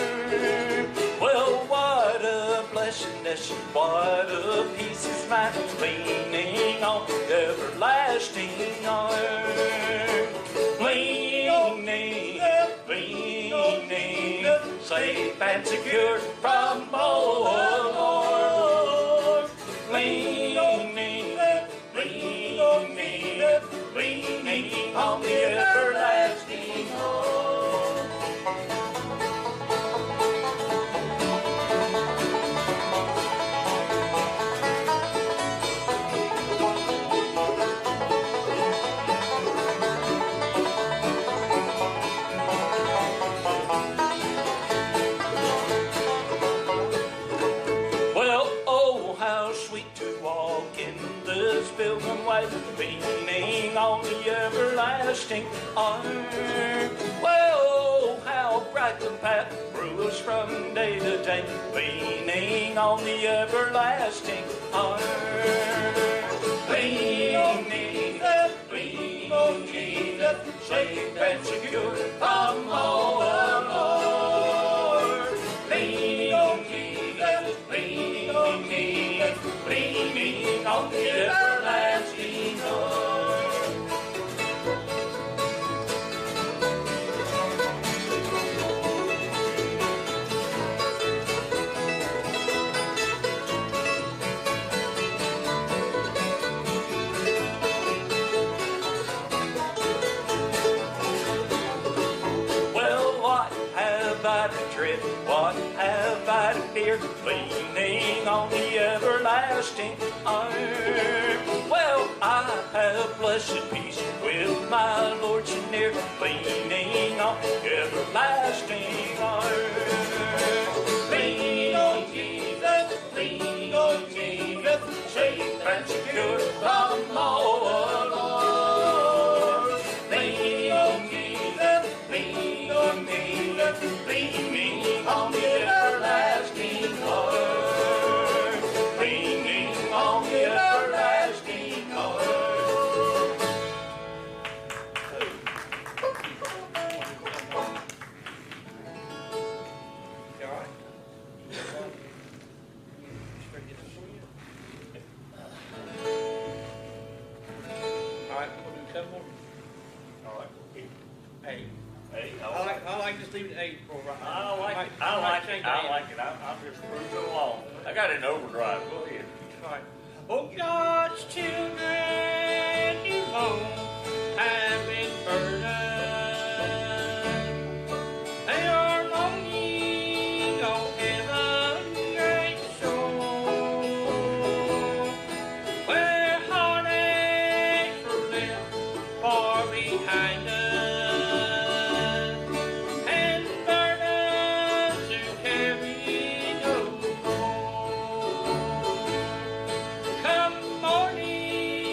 Well, what a blessedness, what a peace is mine, leaning on the everlasting arm. Leaning, leaning, safe and secure from all harm. Leaning, leaning, leaning on the everlasting arm. Well, oh, how sweet to walk in this pilgrim way, leaning on the everlasting arm. Well, oh, how bright the path grows from day to day, leaning on the everlasting arm. Leaning, leaning, safe and secure from all harm. Leaning, leaning, leaning on the everlasting arm. Well, what have I to dread? What have I to fear? Leaning on the everlasting arm. Well, I have blessed peace with my Lord so near, leaning on the everlasting arm. Lean on Jesus, lean on Jesus, safe and secure from all harm. Lean on Jesus, lean on Jesus, leaning on the everlasting arm. Leaning on the everlasting arm. You all right? All right, we'll do a couple more. All right. Hey. Hey, I like to leave it at 8 for right now. I like it. I'm just cruising along. I got it in overdrive. Go ahead. All right. Oh, God's children, you know, have been burdened. They are longing, oh, heaven's great shore, where heartaches are left far behind us. Come morning.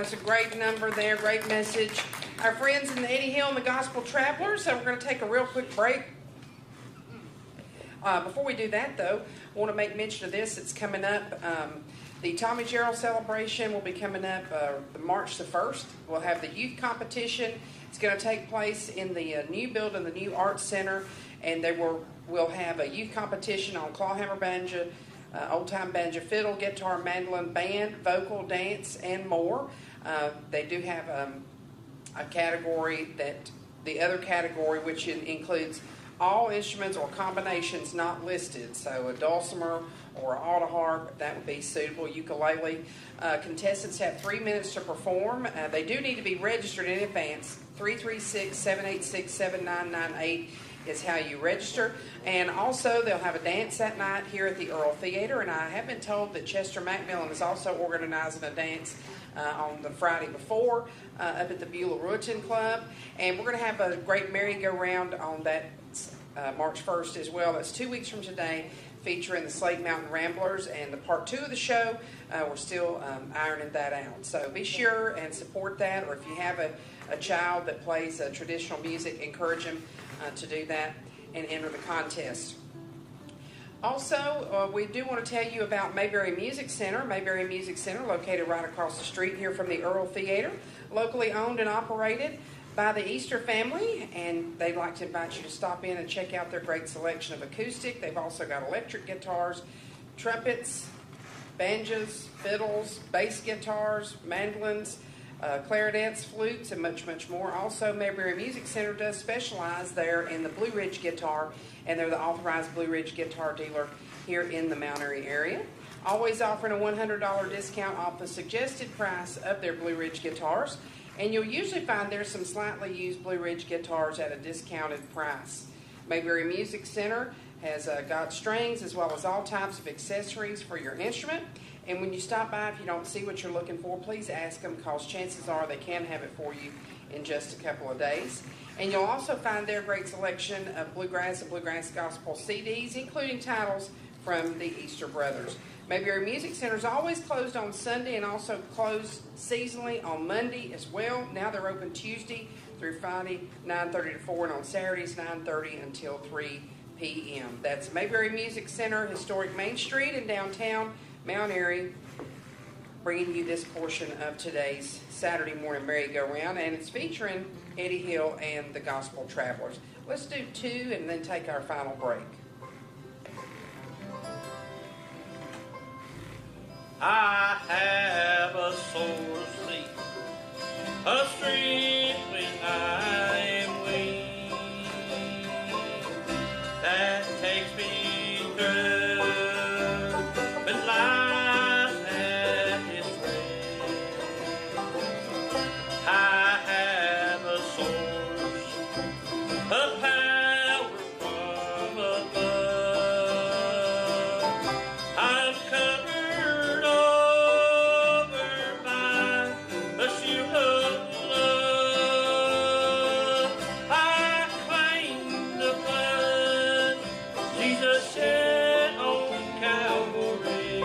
was a great number there, great message. Our friends in the Eddie Hill and the Gospel Travelers, so we're going to take a real quick break. Before we do that, though, I want to make mention of this. It's coming up. The Tommy Gerald celebration will be coming up March the 1st. We'll have the youth competition. It's going to take place in the new building, the new Arts Center, and we'll have a youth competition on clawhammer banjo, old-time banjo, fiddle, guitar, mandolin, band, vocal, dance, and more. They do have a category the other category, which includes all instruments or combinations not listed. So a dulcimer or an autoharp, that would be suitable. Ukulele. Contestants have 3 minutes to perform. They do need to be registered in advance. 336-786-7998 is how you register. And also, they'll have a dance that night here at the Earl Theater. And I have been told that Chester Macmillan is also organizing a dance on the Friday before up at the Beulah Rueton Club. And we're going to have a great merry-go-round on that March 1st as well. That's 2 weeks from today, featuring the Slate Mountain Ramblers. And the part 2 of the show, we're still ironing that out. So be sure and support that. Or if you have a child that plays traditional music, encourage them to do that and enter the contest. Also, we do want to tell you about Mayberry Music Center. Mayberry Music Center, located right across the street here from the Earl Theater, locally owned and operated by the Easter family, and they'd like to invite you to stop in and check out their great selection of acoustic. They've also got electric guitars, trumpets, banjos, fiddles, bass guitars, mandolins, clarinets, flutes, and much, much more. Also, Mayberry Music Center does specialize there in the Blue Ridge guitar, and they're the authorized Blue Ridge guitar dealer here in the Mount Airy area. Always offering a $100 discount off the suggested price of their Blue Ridge guitars, and you'll usually find there's some slightly used Blue Ridge guitars at a discounted price. Mayberry Music Center has got strings as well as all types of accessories for your instrument. And when you stop by, if you don't see what you're looking for, please ask them, because chances are they can have it for you in just a couple of days. And you'll also find their great selection of Bluegrass and Bluegrass Gospel CDs, including titles from the Easter Brothers. Mayberry Music Center is always closed on Sunday and also closed seasonally on Monday as well. Now they're open Tuesday through Friday, 9:30 to 4, and on Saturdays, 9:30 until 3 p.m. That's Mayberry Music Center, historic Main Street in downtown Mount Airy, bringing you this portion of today's Saturday morning merry-go-round, and it's featuring Eddie Hill and the Gospel Travelers. Let's do 2 and then take our final break. I have a sore seat, a strength when I am weak, that takes me through when life at its rest. I have a source of power from above. I'm covered over by the shield of love. I claim the blood Jesus shed on Calvary.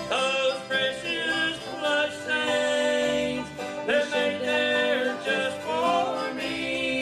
Those precious blood stains, they're made there just for me.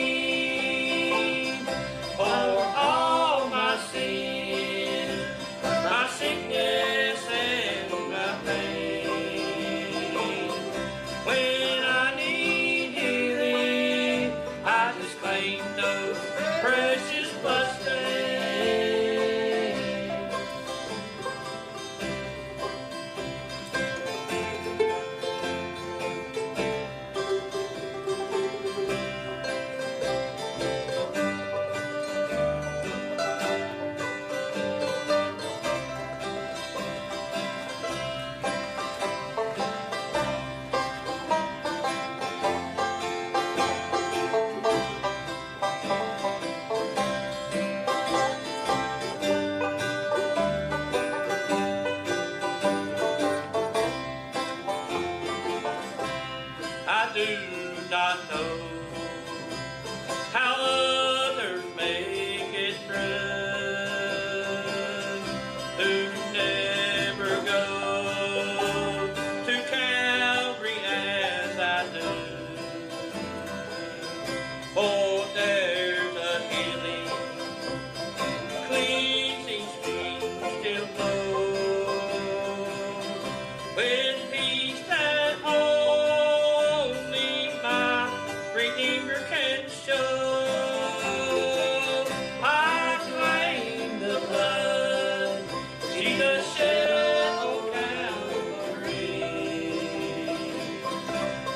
For there's a healing, cleansing stream still flows with peace that only my Redeemer can show. I claim the blood Jesus shed on Calvary.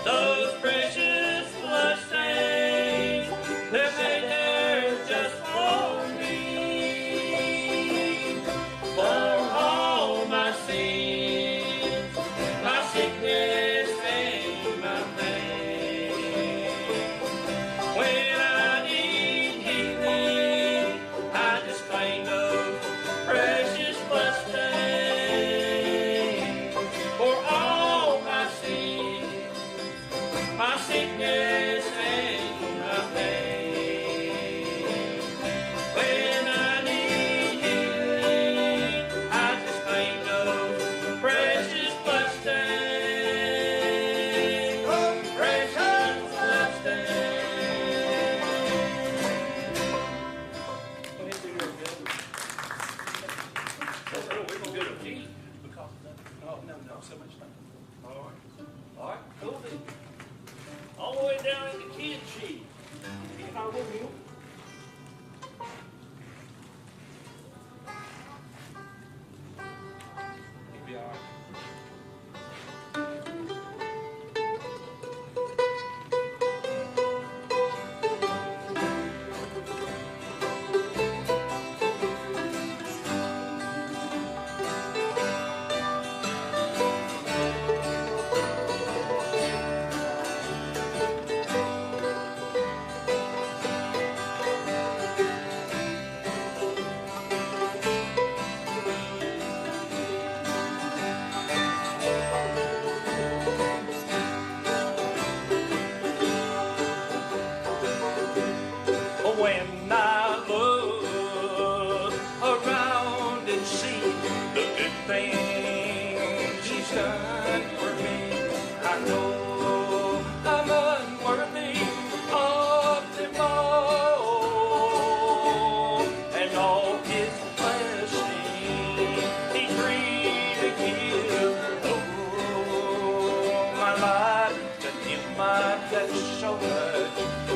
Those precious bloodstains that made there just for me. For all my sins, my sickness and my pain. When I need healing, I just claim those precious bloodstains. For all my sins, my sickness and my pain. When I need healing, I just claim those precious bloodstains. Precious bloodstains. Go ahead and do your good. We're gonna do it a few because of that. Oh, no, so much time. All right, cool then. All the way down in the kid sheet. If I will you. You'll be all right. When I look around and see the good things He's done for me, I know I'm unworthy of them all, and all His blessings He freely gives. Oh, my life to Him I've got so much to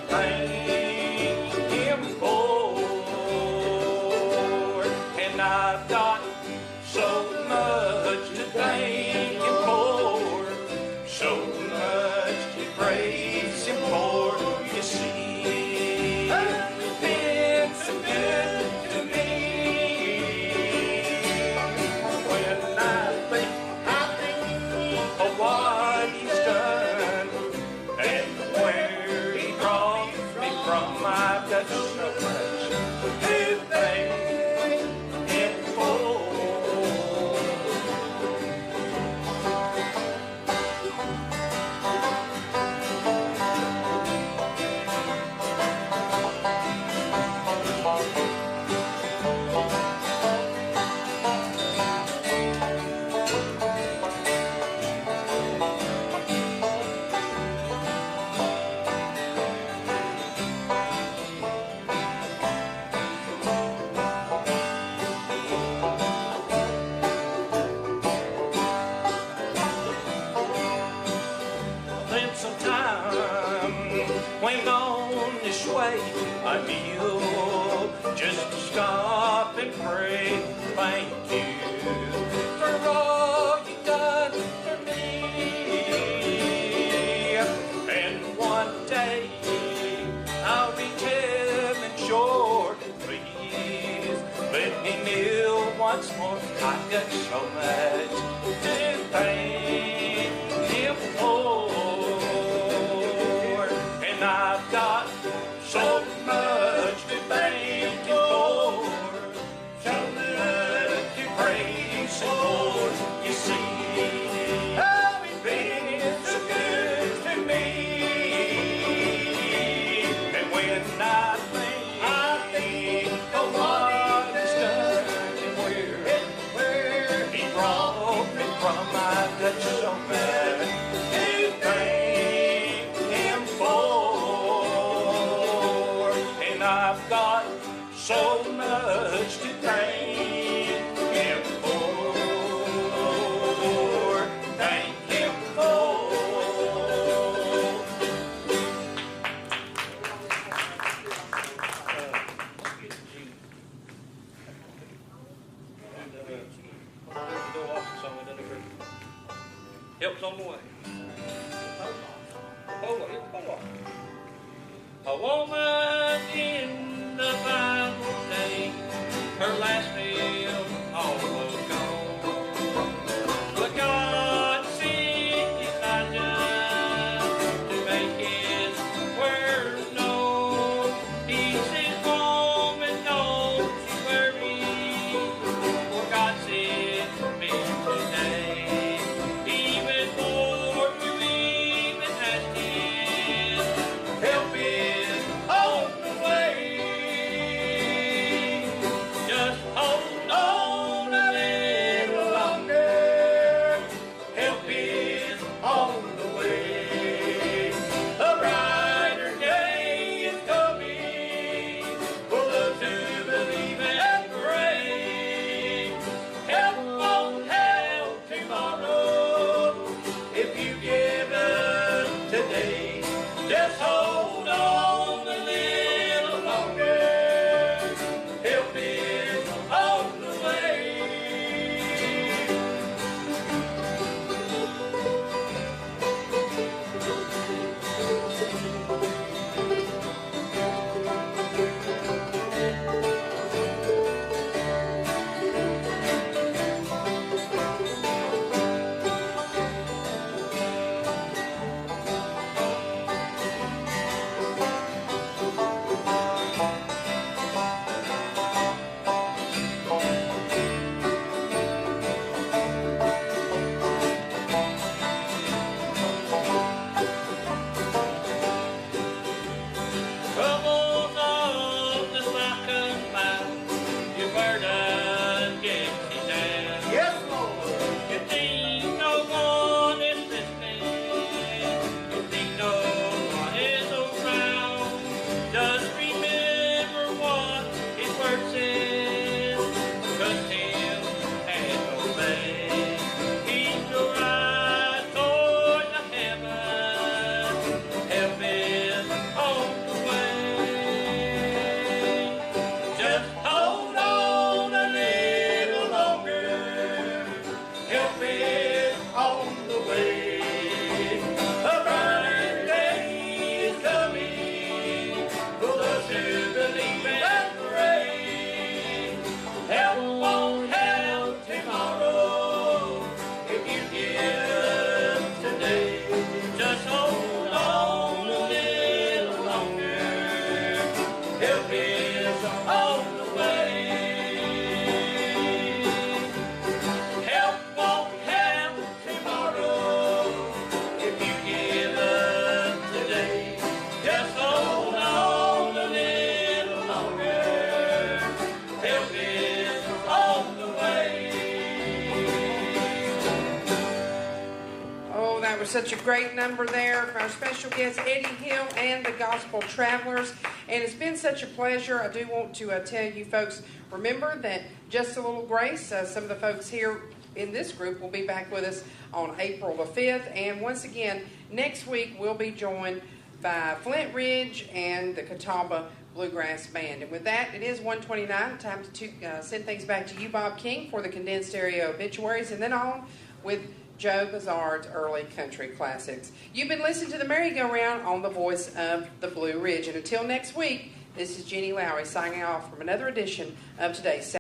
thank Him for, and I've got so much to thank Him for, so much to praise Him for. You see, He's been so good to me. When I think of what He's done and where He brought me from, I've got so much to thank Him for. Then sometime when gone this way, I feel just to stop and pray. Thank you for all you've done for me. And one day I'll reach heaven's shore. Please let me kneel once more. I've got so much to thank Him for, and I've got so much to thank Him for, so much to praise Him for. You see, how He's been so good to me, and when I think of what He's done and where He brought me from, I've got so much to thank Him for. so much to thank Him for. Thank Him for. Help's on the way. A woman in the Bible day, her last meal almost gone. But God sent Elijah to make His word known. He says, "Woman, don't you worry, for God sent me today." Even before you even ask Him, help is on the way. Just hold on a little longer. Help is on the way. A brighter day is coming for those who believe and pray. Help won't help tomorrow if you give up today. Just hold on a little longer. Help is on the way. Troubles of this life come by, your burden gets you down. Yes, Lord. You think no one is listening, you think no one is around. Just remember what His word says, trust Him and obey. Keep your eyes toward the heavens, help is on the way. Just hold on a little longer, help is on the way. A brighter day is coming for those who believe and pray. Help won't help tomorrow if you give today. Just hold on a little longer. Help is on the way. Help won't help tomorrow if you give up today. Just hold on a little longer. Help is on the way. Oh, that was such a great number there for our special guest, Eddie Hill and the Gospel Travelers. And it's been such a pleasure. I do want to tell you folks, remember that Just a Little Grace, some of the folks here in this group will be back with us on April the 5th. And once again, next week we'll be joined by Flint Ridge and the Catawba Bluegrass Band. And with that, it is 1:29. Time to send things back to you, Bob King, for the condensed area obituaries, and then on with Joe Bazard's early country classics. You've been listening to the merry-go-round on the voice of the Blue Ridge. And until next week, this is Jenny Lowry signing off from another edition of today's